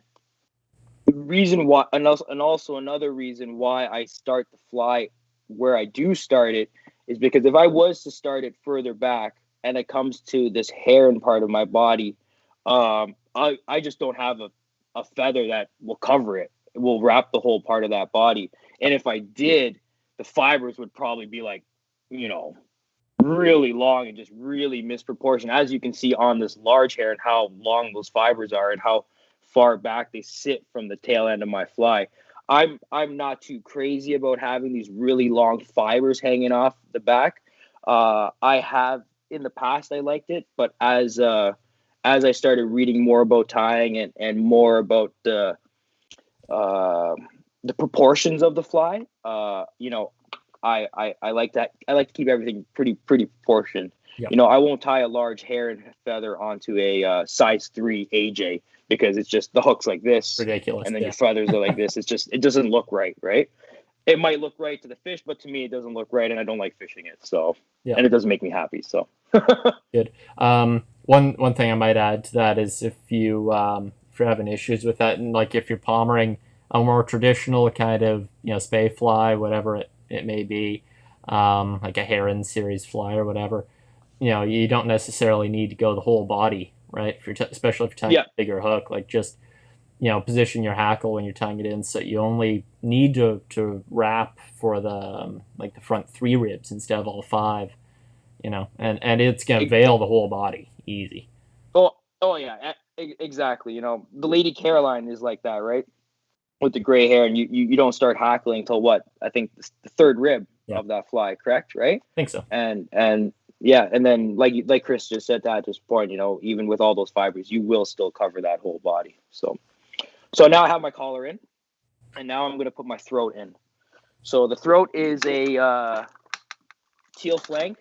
the reason why, and also another reason why I start the fly where I do start it is because if I was to start it further back and it comes to this heron part of my body, I just don't have a feather that will cover it. It will wrap the whole part of that body. And if I did, the fibers would probably be like, you know, really long and just really misproportioned, as you can see on this large heron, how long those fibers are and how far back they sit from the tail end of my fly. I'm not too crazy about having these really long fibers hanging off the back. I have in the past I liked it, but as I started reading more about tying and more about the proportions of the fly, you know, I like that. I like to keep everything pretty proportioned. Yep. You know, I won't tie a large heron feather onto a size 3 AJ because it's just the hook's like this, Ridiculous. and then your feathers are like this. It's just, it doesn't look right, right? It might look right to the fish, but to me it doesn't look right, and I don't like fishing it. So, yeah. And it doesn't make me happy. So good. One thing I might add to that is if you're having issues with that, and like if you're pommering a more traditional kind of, you know, spay fly, whatever it may be, like a heron series fly or whatever, you know, you don't necessarily need to go the whole body, right? If you're especially if you're tying a bigger hook, like just, you know, position your hackle when you're tying it in so you only need to wrap for the like the front 3 ribs instead of all 5, you know, and it's gonna veil the whole body easy. Oh yeah, exactly. You know, the lady Hareline is like that, right? With the gray hair, and you don't start hackling until what? I think the 3rd rib of that fly, correct? Right? I think so. And yeah, and then like Chris just said at this point, you know, even with all those fibers, you will still cover that whole body. So now I have my collar in, and now I'm gonna put my throat in. So the throat is a teal flank,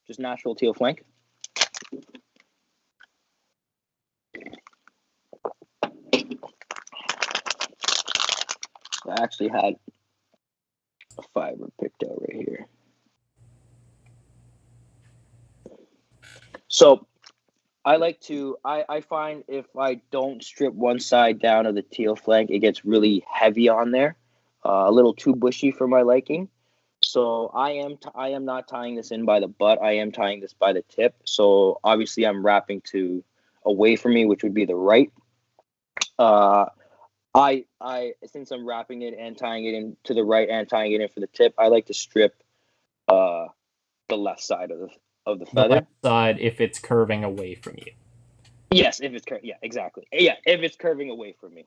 just natural teal flank. I actually had a fiber picked out right here. So I like to, I find if I don't strip one side down of the teal flank, it gets really heavy on there, a little too bushy for my liking. So I am not tying this in by the butt. I am tying this by the tip. So obviously I'm wrapping to away from me, which would be the right. I since I'm wrapping it and tying it in to the right and tying it in for the tip, I like to strip the left side of the feather. The left side if it's curving away from you. Yes, if it's yeah, exactly. Yeah, if it's curving away from me.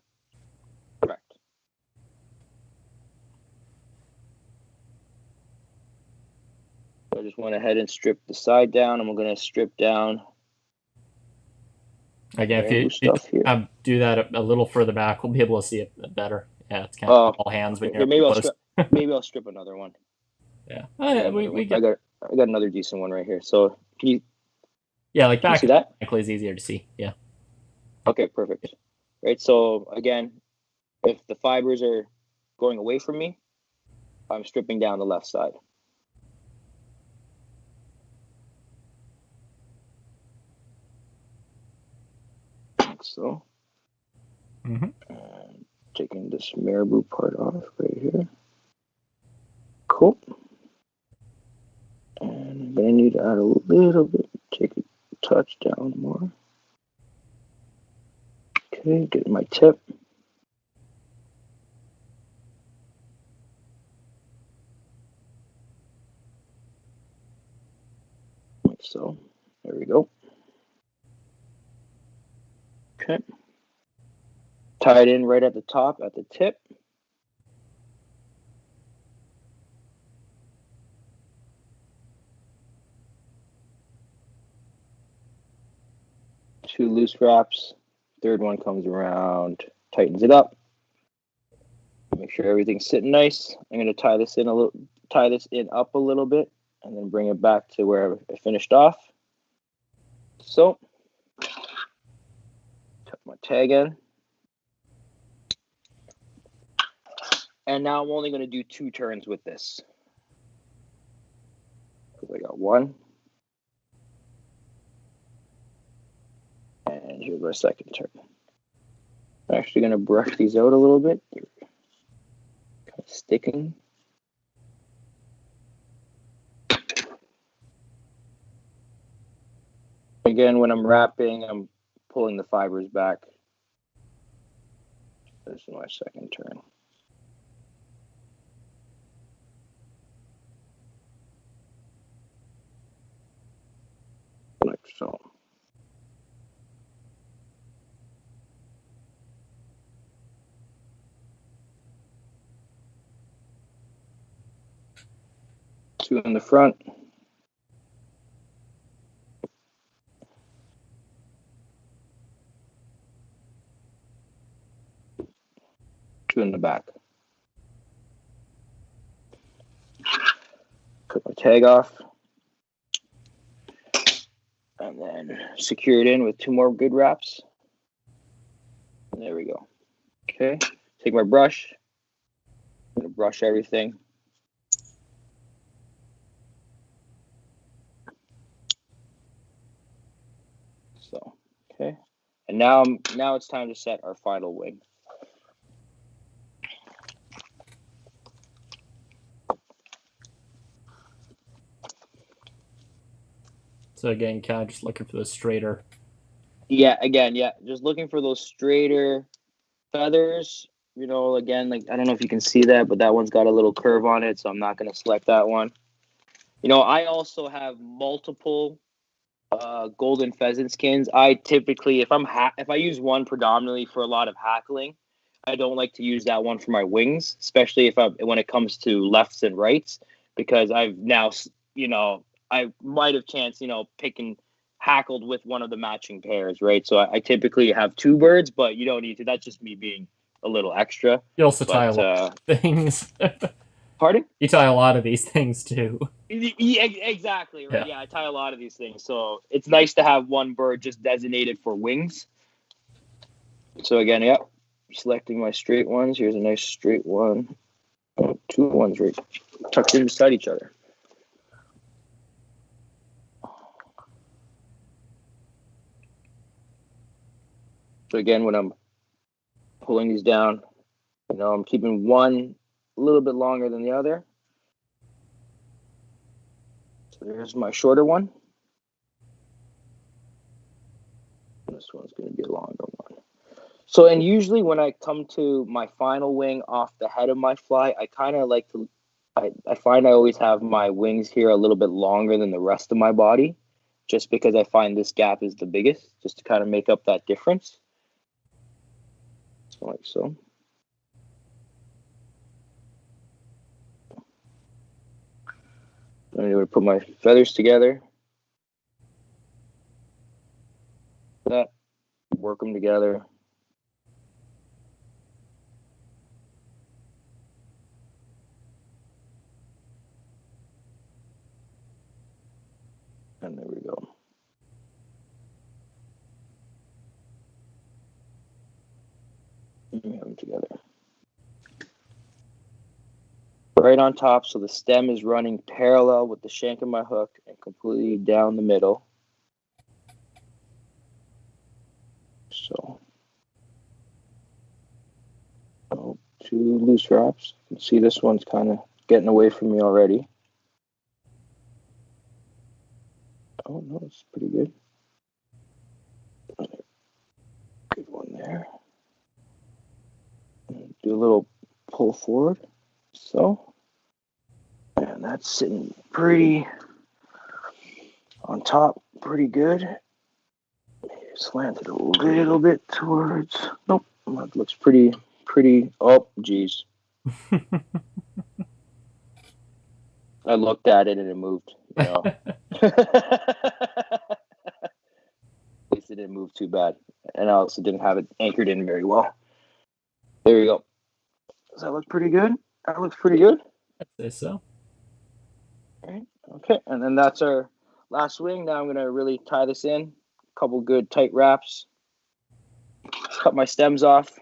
Correct. So I just went ahead and stripped the side down. I'm going to strip down. Again, if you do that a little further back, we'll be able to see it better. Yeah, it's kind of all hands when you're close. Maybe I'll strip another one. Yeah, I got another decent one right here. So can you? Yeah, like back. See that? Is easier to see. Yeah. Okay, perfect. Right. So again, if the fibers are going away from me, I'm stripping down the left side. Like so. And taking this marabou part off right here. Cool. And I'm going to need to add a little bit, take a touch down more. Okay, get my tip. Like so. There we go. Okay. Tie it in right at the top, at the tip. Two loose wraps. Third one comes around, tightens it up. Make sure everything's sitting nice. I'm going to tie this in up a little bit, and then bring it back to where I finished off. So, tuck my tag in. And now I'm only going to do 2 turns with this. Because I got 1. And here's my 2nd turn. I'm actually going to brush these out a little bit. They're kind of sticking. Again, when I'm wrapping, I'm pulling the fibers back. This is my 2nd turn. Like so. 2 in the front. Two in the back. Cut my tag off. And then secure it in with 2 more good wraps. And there we go. Okay. Take my brush. I'm going to brush everything. So, okay. And now it's time to set our final wing. So again, kind of just looking for the straighter. Yeah, again, yeah, just looking for those straighter feathers. You know, again, like, I don't know if you can see that, but that one's got a little curve on it, so I'm not going to select that one. You know, I also have multiple golden pheasant skins. I typically, if I use one predominantly for a lot of hackling, I don't like to use that one for my wings, especially when it comes to lefts and rights, because I've now, you know, I might have chanced, you know, picking hackled with one of the matching pairs, right? So I typically have 2 birds, but you don't need to. That's just me being a little extra. You also tie a lot of things. Pardon? You tie a lot of these things too. Yeah, exactly, right? Yeah, I tie a lot of these things. So it's nice to have one bird just designated for wings. So again, yeah, selecting my straight ones. Here's a nice straight one. Oh, 2 ones right tucked in beside each other. So again, when I'm pulling these down, you know, I'm keeping one a little bit longer than the other. So there's my shorter one. This one's going to be a longer one. So, and usually when I come to my final wing off the head of my fly, I kind of like to, I find I always have my wings here a little bit longer than the rest of my body, just because I find this gap is the biggest, just to kind of make up that difference. So like so. I'm going to put my feathers together. That, work them together. And there we go. And we have them together. Right on top, so the stem is running parallel with the shank of my hook and completely down the middle. So, 2 loose wraps. You can see this one's kind of getting away from me already. Oh no, it's pretty good. Good one there. Do a little pull forward. So, and that's sitting pretty on top, pretty good. Slant it a little bit towards. Nope, that looks pretty. Oh, geez. I looked at it and it moved. You know. At least it didn't move too bad, and I also didn't have it anchored in very well. There you go. Does that look pretty good? That looks pretty good. I'd say so. All right. Okay, and then that's our last wing. Now I'm gonna really tie this in. A couple good tight wraps. Cut my stems off.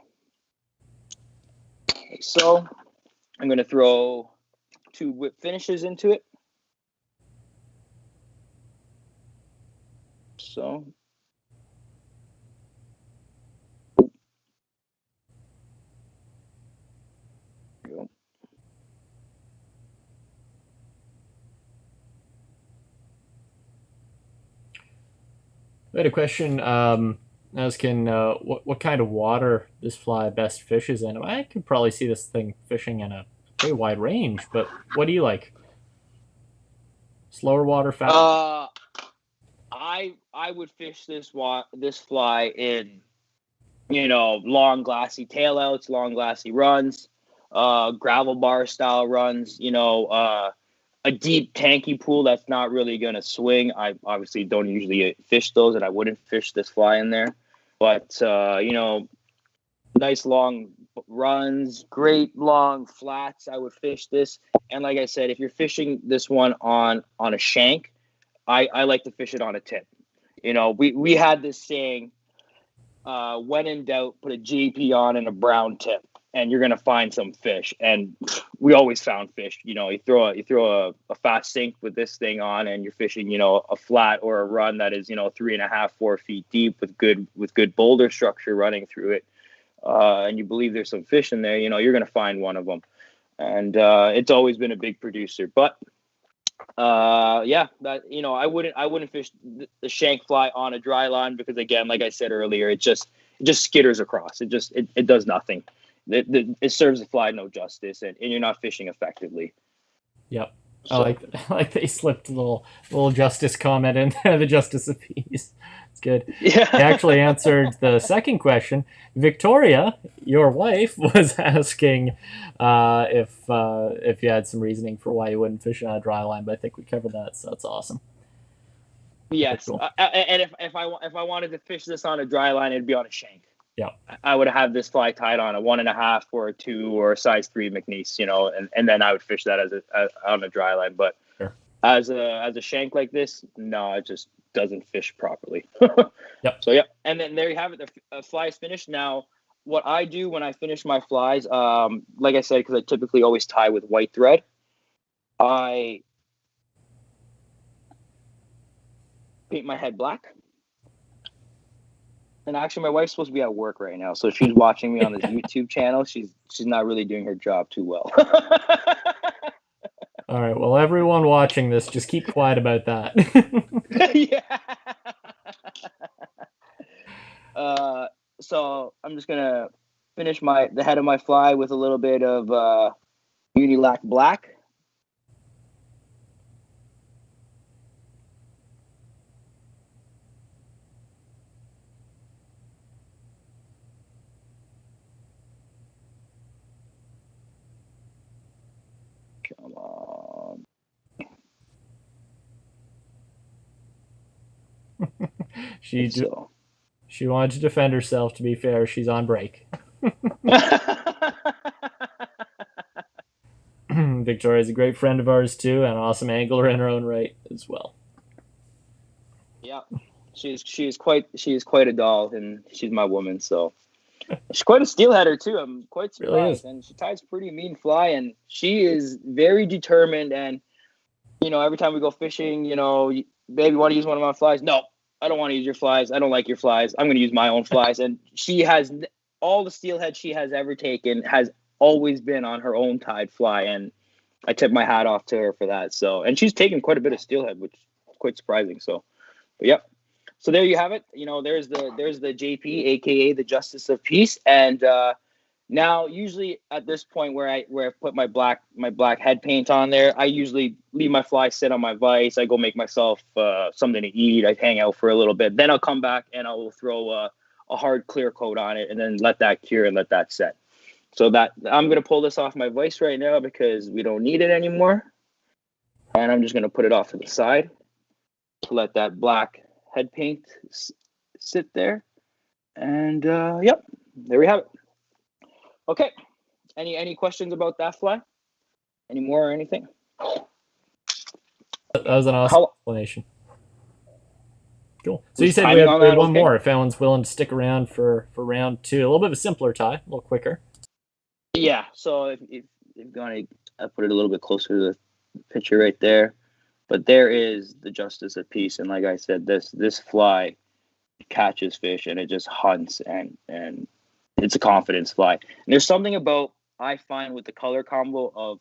Like so. I'm gonna throw 2 whip finishes into it. So. Go. I had a question. Asking what kind of water this fly best fishes in. I could probably see this thing fishing in a pretty wide range, but what do you like? Slower water, fast? I would fish this fly in, you know, long glassy tailouts, long glassy runs, gravel bar style runs, you know, a deep tanky pool that's not really going to swing, I obviously don't usually fish those, and I wouldn't fish this fly in there. But nice long runs, great long flats, I would fish this. And like I said, if you're fishing this one on a shank, I like to fish it on a tip. We had this saying, when in doubt, put a JP on and a brown tip, and you're gonna find some fish. And we always found fish. You throw a fast sink with this thing on, and you're fishing, a flat or a run that is, 3.5, 4 feet deep with good boulder structure running through it. And you believe there's some fish in there, you're gonna find one of them. And it's always been a big producer. But I wouldn't fish the shank fly on a dry line, because again, like I said earlier, it just skitters across. It does nothing. It serves the fly no justice, and you're not fishing effectively. Yep. So. I like they slipped a little justice comment in there, the justice of peace. It's good. Yeah. They actually answered the second question. Victoria, your wife, was asking if you had some reasoning for why you wouldn't fish on a dry line, but I think we covered that, so that's awesome. Yes, cool. And if I wanted to fish this on a dry line, it'd be on a shank. Yeah, I would have this fly tied on a 1.5 or a 2 or a size 3 McNeese, and then I would fish that on a dry line. But sure. as a shank like this, no, it just doesn't fish properly. Yep. So and then there you have it. The fly is finished. Now, what I do when I finish my flies, like I said, because I typically always tie with white thread, I paint my head black. And actually, my wife's supposed to be at work right now, so she's watching me on this YouTube channel. She's not really doing her job too well. All right. Well, everyone watching this, just keep quiet about that. Yeah. So I'm just gonna finish the head of my fly with a little bit of Unilac black. Come on. She wanted to defend herself. To be fair, she's on break. Victoria's a great friend of ours too, and an awesome angler in her own right as well. Yeah, she's quite a doll, and she's my woman. So she's quite a steelheader too. I'm quite surprised, and she ties pretty mean fly, and she is very determined. And every time we go fishing, baby, want to use one of my flies? No, I don't want to use your flies. I don't like your flies. I'm going to use my own flies. And she has all the steelhead she has ever taken has always been on her own tied fly, and I tip my hat off to her for that. So, and she's taken quite a bit of steelhead, which is quite surprising. So, but yep. So there you have it. There's the JP, aka the Justice of Peace, and now usually at this point where I put my black head paint on there, I usually leave my fly sit on my vise. I go make myself something to eat. I hang out for a little bit, then I'll come back and I will throw a hard clear coat on it, and then let that cure and let that set. So that I'm gonna pull this off my vise right now because we don't need it anymore, and I'm just gonna put it off to the side to let that black head paint sit there. And yep, there we have it. Okay, any questions about that fly? Any more or anything? That was an awesome explanation. Cool. So you said we had one more. If anyone's willing to stick around for round 2, a little bit of a simpler tie, a little quicker. Yeah. So if you're going to put it a little bit closer to the picture right there, but there is the Justice of Peace, and like I said, this fly catches fish and it just hunts, and it's a confidence fly. And there's something about, I find, with the color combo of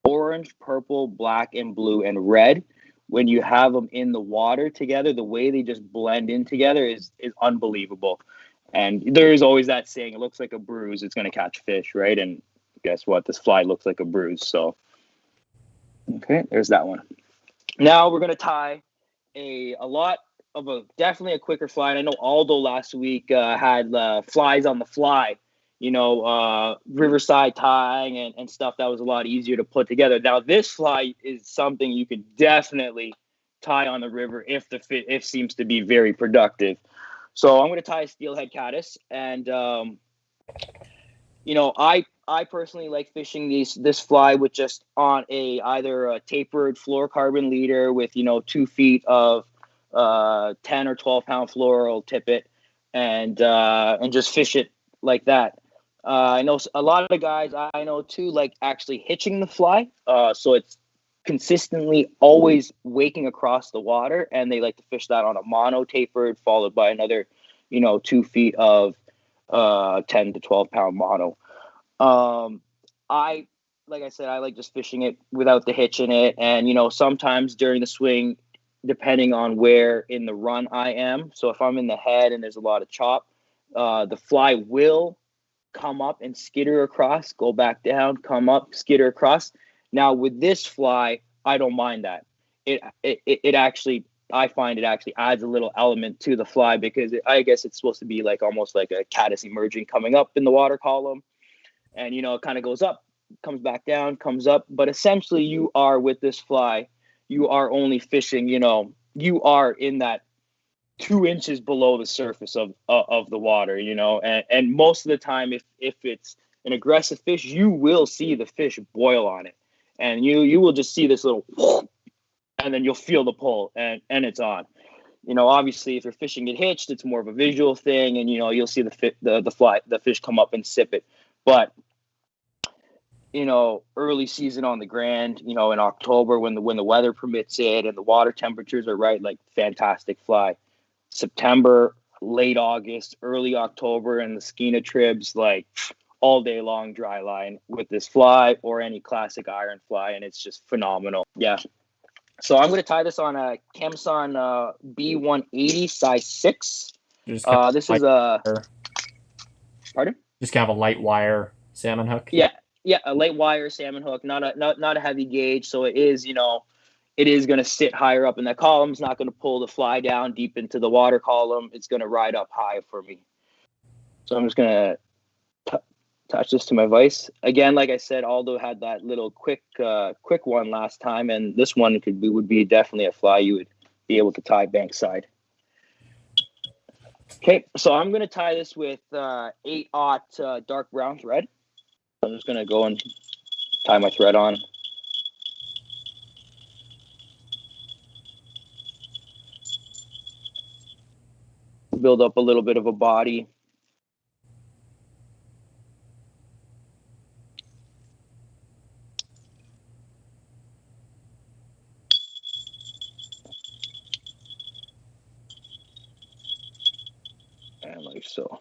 orange, purple, black, and blue, and red, when you have them in the water together, the way they just blend in together is unbelievable. And there is always that saying, it looks like a bruise, it's going to catch fish, right? And guess what? This fly looks like a bruise. So, okay, there's that one. Now we're going to tie definitely a quicker fly. And I know Aldo last week had flies on the fly. riverside tying and stuff that was a lot easier to put together. Now this fly is something you can definitely tie on the river if if seems to be very productive. So I'm going to tie a Steelhead Caddis, and I personally like fishing this fly with just on either a tapered fluorocarbon leader with 2 feet of 10 or 12 pound fluoro tippet, and just fish it like that. I know a lot of the guys I know too like actually hitching the fly, so it's consistently always waking across the water, and they like to fish that on a mono tapered followed by another 2 feet of 10 to 12 pound mono. I like I said, I like just fishing it without the hitch in it, and sometimes during the swing, depending on where in the run I am, so if I'm in the head and there's a lot of chop, the fly will come up and skitter across, go back down, come up, skitter across. Now with this fly, I don't mind that. It actually, I find it actually adds a little element to the fly, because I guess it's supposed to be like almost like a caddis emerging, coming up in the water column, and it kind of goes up, comes back down, comes up. But essentially, you are with this fly, you are only fishing. You are in that 2 inches below the surface of the water, and most of the time, if it's an aggressive fish, you will see the fish boil on it, and you will just see this little, and then you'll feel the pull, and it's on. Obviously, if you're fishing it hitched, it's more of a visual thing, and you'll see the fish come up and sip it. But early season on the Grand, in October when the weather permits it and the water temperatures are right, like fantastic fly. September, late August, early October, and the Skeena tribs, like all day long dry line with this fly or any classic iron fly, and it's just phenomenal. Yeah. So I'm going to tie this on a Camson B180 size 6. This is a pardon? Just kind of a light wire salmon hook. Yeah, a light wire salmon hook, not a heavy gauge. So it is, it is going to sit higher up in that column. It's not going to pull the fly down deep into the water column. It's going to ride up high for me. So I'm just going to attach this to my vise. Again, like I said, Aldo had that little quick one last time, and this one would be definitely a fly you would be able to tie bankside. Okay, so I'm going to tie this with 8/0 dark brown thread. I'm just going to go and tie my thread on. Build up a little bit of a body. And like so.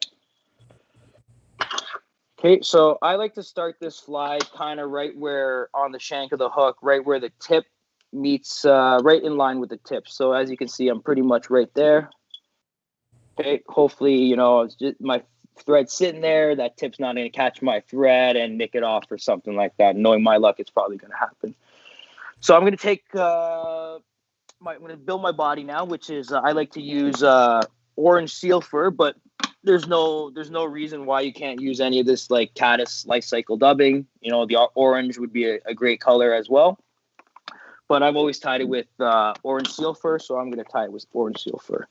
Okay, so I like to start this fly kind of right where on the shank of the hook, right where the tip meets, right in line with the tip. So as you can see, I'm pretty much right there. Okay, hopefully, it's just my thread sitting there. That tip's not going to catch my thread and nick it off or something like that. Knowing my luck, it's probably going to happen. So I'm going to take I'm going to build my body now, which is I like to use orange seal fur, but there's no reason why you can't use any of this like caddis life cycle dubbing. The orange would be a great color as well. But I've always tied it with orange seal fur, so I'm going to tie it with orange seal fur.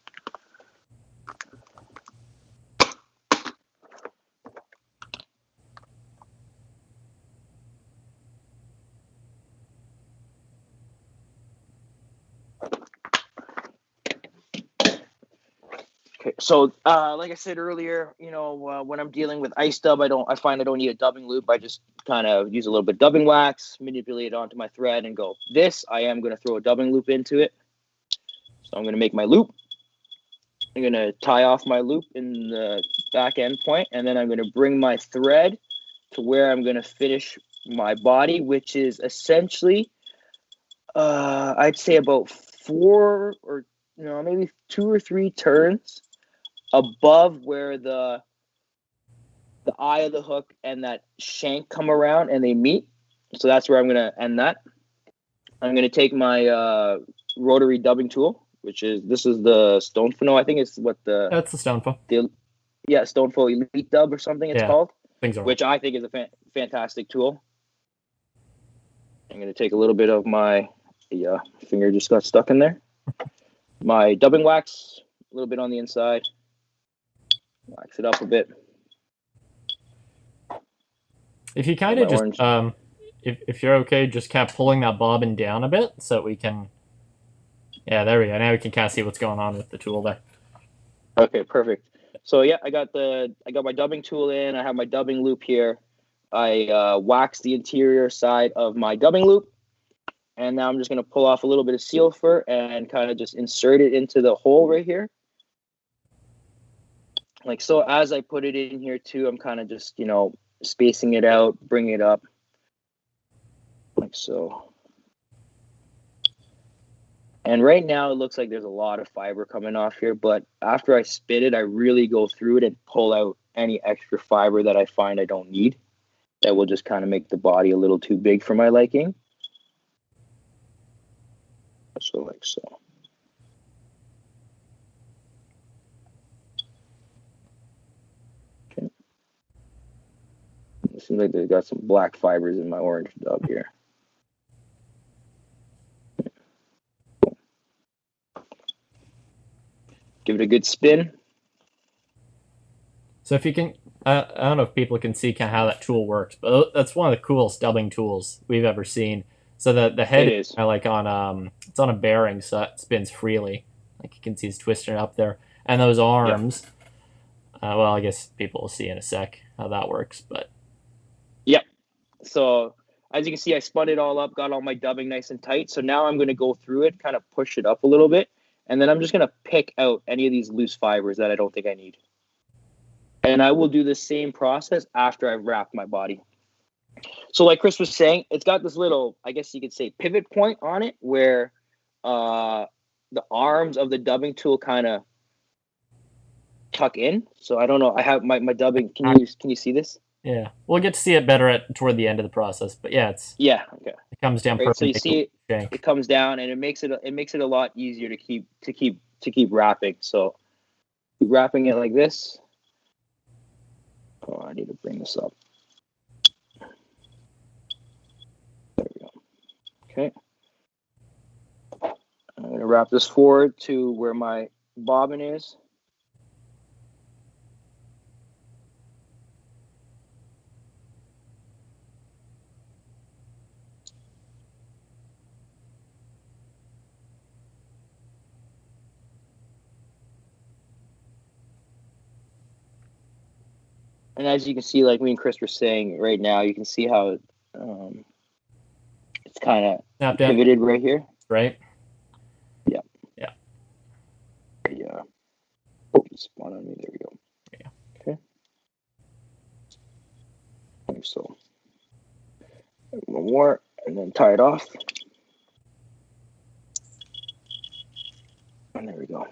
Okay, so like I said earlier, when I'm dealing with ice dub, I find I don't need a dubbing loop. I just kind of use a little bit of dubbing wax, manipulate it onto my thread, and go. This I am going to throw a dubbing loop into it. So I'm going to make my loop. I'm going to tie off my loop in the back end point, and then I'm going to bring my thread to where I'm going to finish my body, which is essentially, I'd say about 4 or maybe 2 or 3 turns above where the eye of the hook and that shank come around and they meet. So that's where I'm going to end that. I'm going to take my rotary dubbing tool, this is the Stonefo. I think it's what That's the Stonefo. Stonefo Elite Dub or something it's called. Things are which I think is a fantastic tool. I'm going to take a little bit of my finger just got stuck in there. My dubbing wax, a little bit on the inside. Wax it up a bit. If you kind of just, if you're okay, just kind of pulling that bobbin down a bit so we can, yeah, there we go. Now we can kind of see what's going on with the tool there. Okay, perfect. So yeah, I got my dubbing tool in. I have my dubbing loop here. I waxed the interior side of my dubbing loop, and now I'm just going to pull off a little bit of seal fur and kind of just insert it into the hole right here. Like so. As I put it in here too, I'm kind of just, you know, spacing it out, bring it up like so. And right now it looks like there's a lot of fiber coming off here, but after I spit it, I really go through it and pull out any extra fiber that I find I don't need. That will just kind of make the body a little too big for my liking. So like so. Okay. It seems like they've got some black fibers in my orange dub here. Give it a good spin. So if you can, I don't know if people can see kind of how that tool works, but that's one of the coolest dubbing tools we've ever seen. So the head is kind of like on it's on a bearing, so it spins freely. Like you can see it's twisting up there, and those arms. Yep. Well, I guess people will see in a sec how that works, but. Yep. So as you can see, I spun it all up, got all my dubbing nice and tight. So now I'm going to go through it, kind of push it up a little bit, and then I'm just going to pick out any of these loose fibers that I don't think I need. And I will do the same process after I've wrapped my body. So like Chris was saying, it's got this little, I guess you could say, pivot point on it where the arms of the dubbing tool kind of tuck in. So I don't know. I have my dubbing. Can you see this? Yeah, we'll get to see it better toward the end of the process. But yeah, it's okay. It comes down right, so you see Shank. It comes down, and it makes it a lot easier to keep wrapping. So wrapping it like this. Oh, I need to bring this up. There we go. Okay. I'm going to wrap this forward to where my bobbin is. And as you can see, like me and Chris were saying right now, you can see how it's kind of pivoted right here. Right? Yeah. Yeah. Yeah. Oh, it spun on me. There we go. Yeah. Okay. Like so. One more, and then tie it off. And there we go.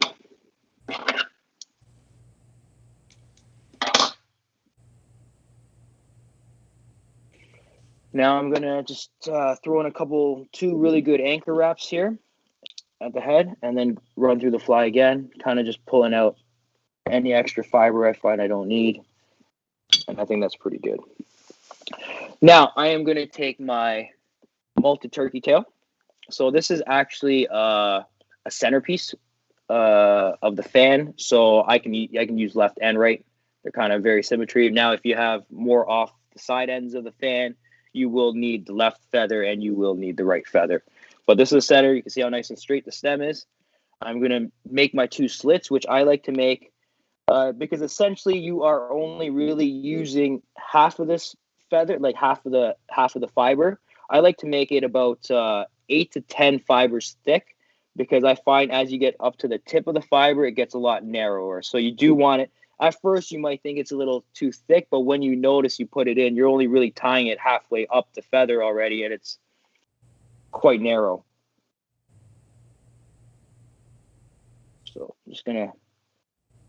Now I'm gonna just throw in two really good anchor wraps here at the head, and then run through the fly again, kind of just pulling out any extra fiber I find I don't need. And I think that's pretty good. Now I am gonna take my malted turkey tail. So this is actually a centerpiece of the fan, so I can use left and right. They're kind of very symmetry. Now if you have more off the side ends of the fan, you will need the left feather and you will need the right feather. But this is a center. You can see how nice and straight the stem is. I'm going to make my two slits, which I like to make because essentially you are only really using half of this feather, like half of the fiber. I like to make it about 8 to 10 fibers thick, because I find as you get up to the tip of the fiber, it gets a lot narrower. So you do want it. At first, you might think it's a little too thick, but when you notice you put it in, you're only really tying it halfway up the feather already, and it's quite narrow. So I'm just going to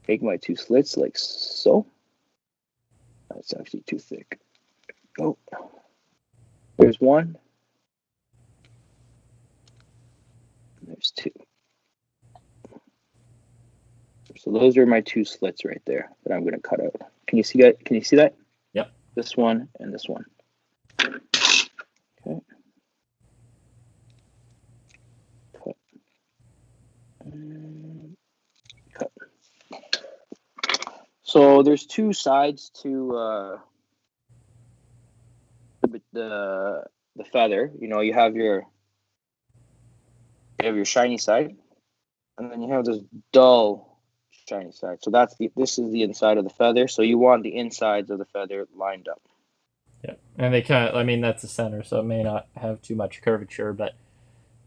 take my two slits like so. That's actually too thick. Oh, there's one. There's two. So those are my two slits right there that I'm going to cut out. Can you see that? Yep. this one, and this one. Okay. Cut. And cut. So there's two sides to the feather. You know, you have your shiny side, and then you have this dull shiny side. So this is the inside of the feather. So you want the insides of the feather lined up. Yeah, and they kind of, I mean, that's the center, so it may not have too much curvature, but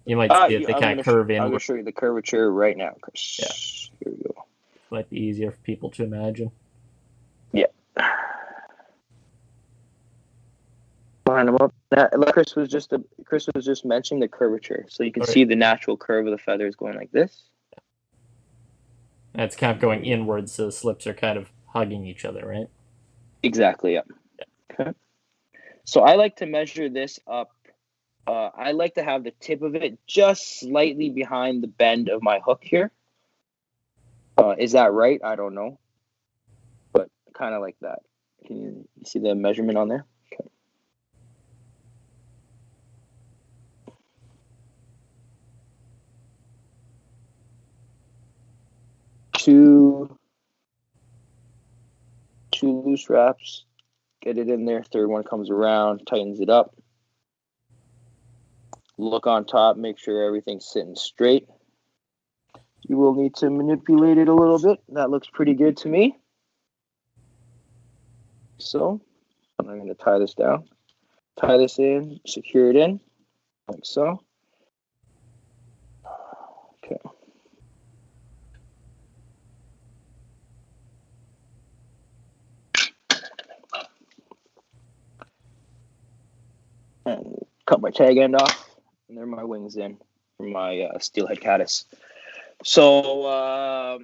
you might see if they kind of curve in. I'm going to show you the curvature right now, Chris. Yeah. Here we go. Might be easier for people to imagine. Yeah. Line them up. Like Chris was just mentioning the curvature, so you can see the natural curve of the feathers going like this. And it's kind of going inwards, so the slips are kind of hugging each other, right? Exactly. Yeah. Okay. So I like to measure this up. I like to have the tip of it just slightly behind the bend of my hook here. Is that right? I don't know, but kind of like that. Can you see the measurement on there? Okay. Two loose wraps. Get it in there. Third one comes around, tightens it up. Look on top, make sure everything's sitting straight. You will need to manipulate it a little bit. That looks pretty good to me. So I'm going to tie this down. Tie this in, secure it in, like so. Okay. And cut my tag end off. And there are my wings in for my Steelhead Caddis. So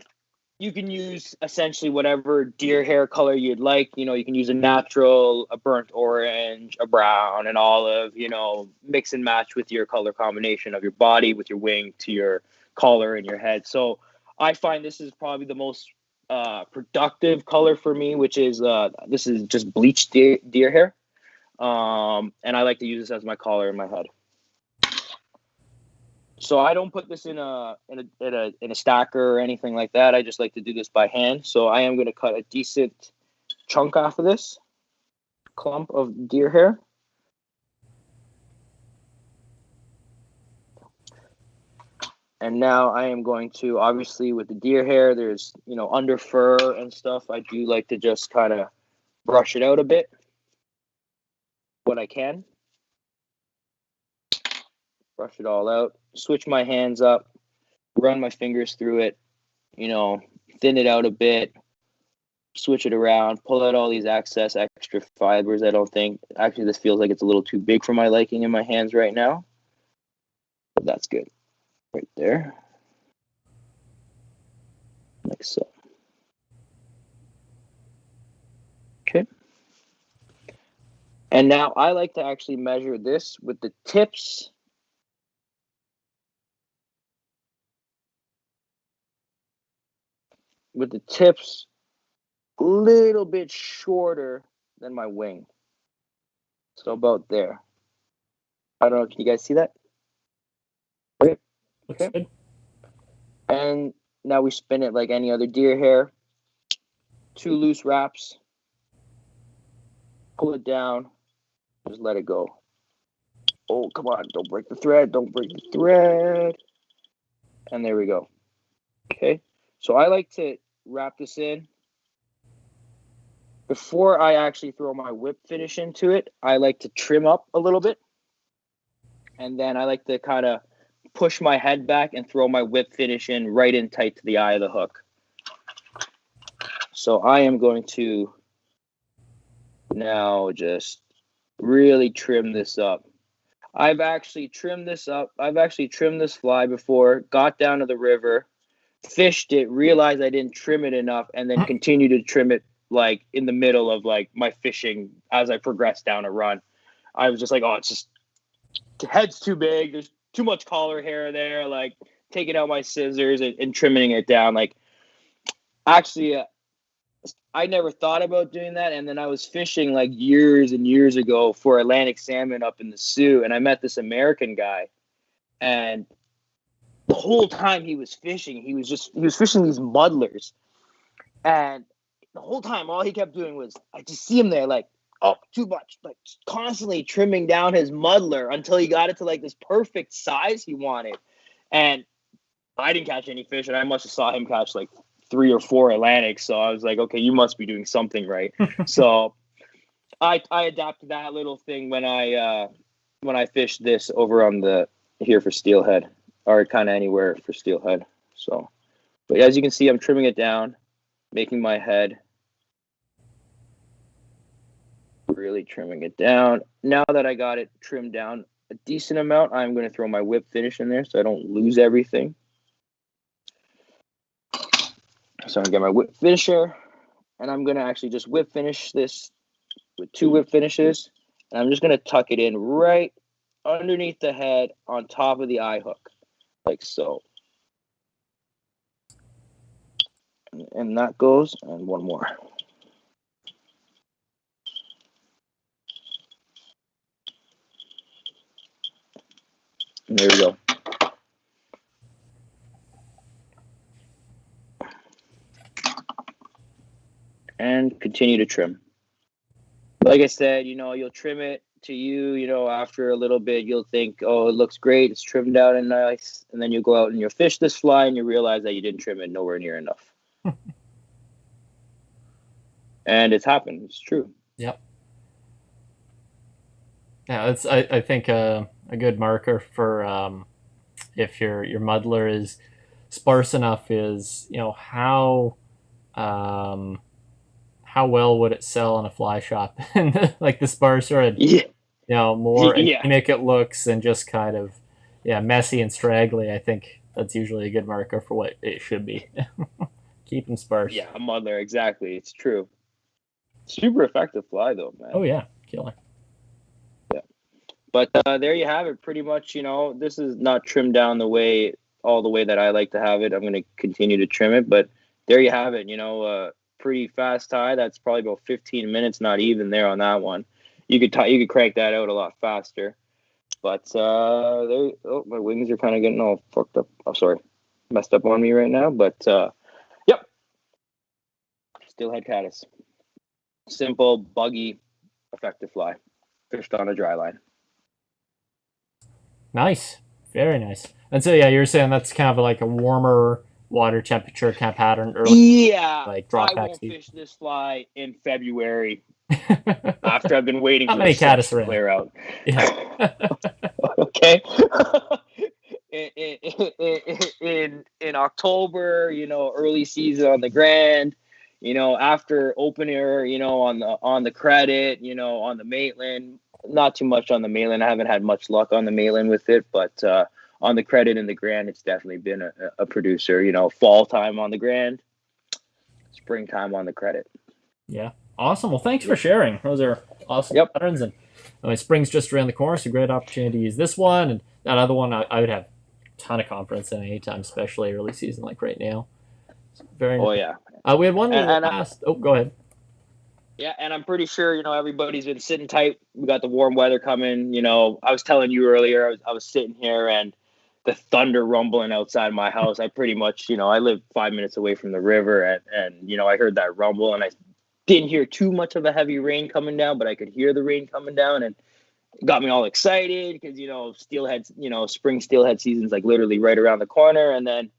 you can use essentially whatever deer hair color you'd like. You know, you can use a natural, a burnt orange, a brown, an olive, you know, mix and match with your color combination of your body, with your wing to your collar and your head. So I find this is probably the most productive color for me, which is this is just bleached deer hair. And I like to use this as my collar in my head. So I don't put this in a stacker or anything like that. I just like to do this by hand. So I am going to cut a decent chunk off of this clump of deer hair. And now I am going to, obviously with the deer hair, there's, you know, under fur and stuff. I do like to just kind of brush it out a bit when I can. Brush it all out, switch my hands up, run my fingers through it, you know, thin it out a bit, switch it around, pull out all these excess extra fibers. I don't think, actually this feels like it's a little too big for my liking in my hands right now, but that's good. Right there. Like so. Okay. And now I like to actually measure this with the tips. With the tips a little bit shorter than my wing. So about there. I don't know, can you guys see that? Okay. Looks good. And now we spin it like any other deer hair. 2 loose wraps. Pull it down. Just let it go. Oh, come on. Don't break the thread. Don't break the thread. And there we go. Okay. So I like to wrap this in. Before I actually throw my whip finish into it, I like to trim up a little bit. And then I like to kind of push my head back and throw my whip finish in right in tight to the eye of the hook. So I am going to now just really trim this up. I've actually trimmed this up. I've actually trimmed this fly before, got down to the river, fished it, realized I didn't trim it enough, and then continued to trim it like in the middle of like my fishing as I progressed down a run. I was just like, oh, it's just, the head's too big. There's too much collar hair there. Like taking out my scissors and trimming it down. Like actually, I never thought about doing that. And then I was fishing like years and years ago for Atlantic salmon up in the Sioux, and I met this American guy, and the whole time he was fishing, he was fishing these muddlers, and the whole time all he kept doing was, I just see him there like, oh, too much, like constantly trimming down his muddler until he got it to like this perfect size he wanted. And I didn't catch any fish, and I must have saw him catch like 3 or 4 Atlantics. So I was like, okay, you must be doing something right. So I adapted that little thing when I fished this over on the here for steelhead, or kind of anywhere for steelhead. So, but as you can see, I'm trimming it down, making my head, really trimming it down. Now that I got it trimmed down a decent amount, I'm going to throw my whip finish in there so I don't lose everything. So I'm going to get my whip finisher, and I'm going to actually just whip finish this with 2 whip finishes, and I'm just going to tuck it in right underneath the head on top of the eye hook, like so. And that goes, and one more. And there we go. And continue to trim. Like I said, you'll trim it to you, after a little bit, you'll think, oh, it looks great, it's trimmed out and nice. And then you go out and you'll fish this fly and you realize that you didn't trim it nowhere near enough. And it's happened. It's true. Yep. Yeah, it's I think a good marker for if your muddler is sparse enough is how well would it sell in a fly shop? Like the sparser and more anemic it looks and just kind of messy and straggly. I think that's usually a good marker for what it should be. Keep them sparse. Yeah, a muddler, exactly. It's true. Super effective fly though, man. Oh yeah, killer. Yeah, but there you have it. Pretty much, this is not trimmed down all the way that I like to have it. I'm going to continue to trim it, but there you have it. Pretty fast tie. That's probably about 15 minutes, not even there on that one. You could crank that out a lot faster. But my wings are kind of getting all fucked up. Oh, sorry, messed up on me right now. But yep, Steelhead Caddis. Simple, buggy, effective fly. Fished on a dry line. Nice. Very nice. And so, yeah, you're saying that's kind of like a warmer water temperature kind of pattern early. Yeah. Like drop back. I won't fish this fly in February after I've been waiting for the caddis to clear out. Yeah. Okay. in October, early season on the Grand, after opener, on the credit, on the Maitland, not too much on the Maitland. I haven't had much luck on the Maitland with it, but on the credit and the Grand, it's definitely been a producer. Fall time on the Grand, springtime on the credit. Yeah, awesome. Well, thanks for sharing. Those are awesome patterns, and spring's just around the corner, so great opportunity to use this one and that other one. I would have a ton of confidence in anytime, especially early season like right now. Very. Oh yeah. We had one last. Go ahead. Yeah, and I'm pretty sure everybody's been sitting tight. We got the warm weather coming. I was telling you earlier, I was sitting here and the thunder rumbling outside my house. I pretty much, I live 5 minutes away from the river, and I heard that rumble, and I didn't hear too much of a heavy rain coming down, but I could hear the rain coming down, and it got me all excited because steelhead, spring steelhead season's like literally right around the corner, and then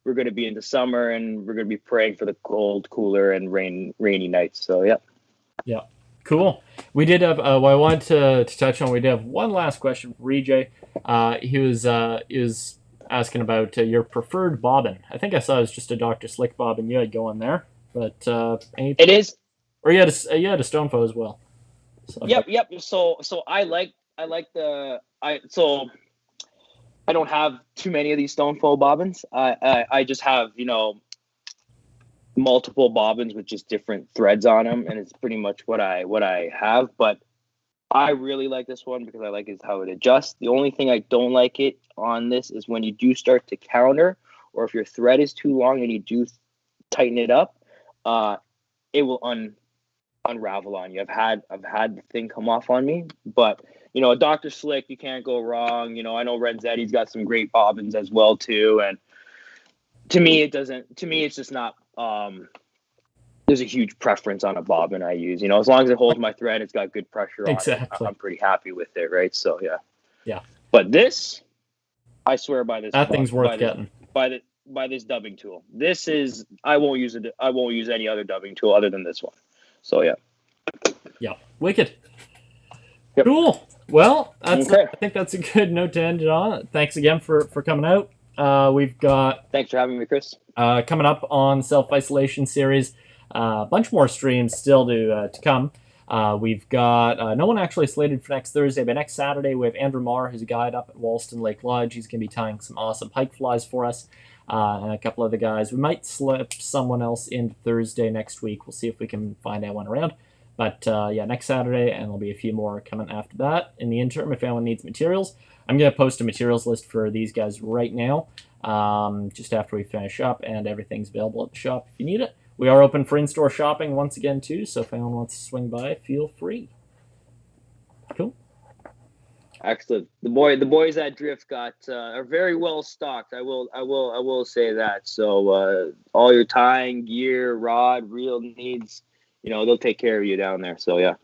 we're going to be into summer, and we're going to be praying for the cold, cooler, and rainy nights. So yeah, cool. We did have. What I wanted to touch on. We did have one last question for EJ. He was asking about your preferred bobbin. I think I saw it was just a Dr. Slick bobbin you had going there, but it is. Or you had a Stonefoe as well. So. Yep. So I like I don't have too many of these Stonefoe bobbins. I just have multiple bobbins with just different threads on them, and it's pretty much what I have. But I really like this one because I like is how it adjusts. The only thing I don't like it on this is when you do start to counter, or if your thread is too long and you do tighten it up, it will unravel on you. I've had the thing come off on me, but a Dr. Slick, you can't go wrong. I know Renzetti's got some great bobbins as well too, and to me it's just not there's a huge preference on a bobbin I use. As long as it holds my thread, it's got good pressure on it, I'm pretty happy with it, right? So yeah. But this, I swear by this, that thing's worth getting by this dubbing tool. This is, I won't use any other dubbing tool other than this one. So yeah, wicked. Yep. Cool. Well, okay. I think that's a good note to end it on. Thanks again for coming out. We've got thanks for having me, Chris. Coming up on self-isolation series, a bunch more streams still to come. We've got no one actually slated for next Thursday, but next Saturday we have Andrew Marr, who's a guide up at Walston Lake Lodge. He's going to be tying some awesome pike flies for us, and a couple other guys. We might slip someone else in Thursday next week. We'll see if we can find anyone around. But next Saturday, and there'll be a few more coming after that. In the interim, if anyone needs materials, I'm going to post a materials list for these guys right now, just after we finish up, and everything's available at the shop if you need it. We are open for in-store shopping once again too, so if anyone wants to swing by, feel free. Cool. Excellent. The boys at Drift are very well stocked. I will say that. So all your tying gear, rod, reel needs, they'll take care of you down there. So yeah.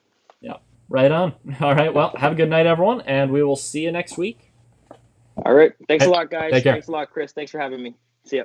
Right on. All right. Well, have a good night, everyone, and we will see you next week. All right. Thanks a lot, guys. Take care. Thanks a lot, Chris. Thanks for having me. See ya.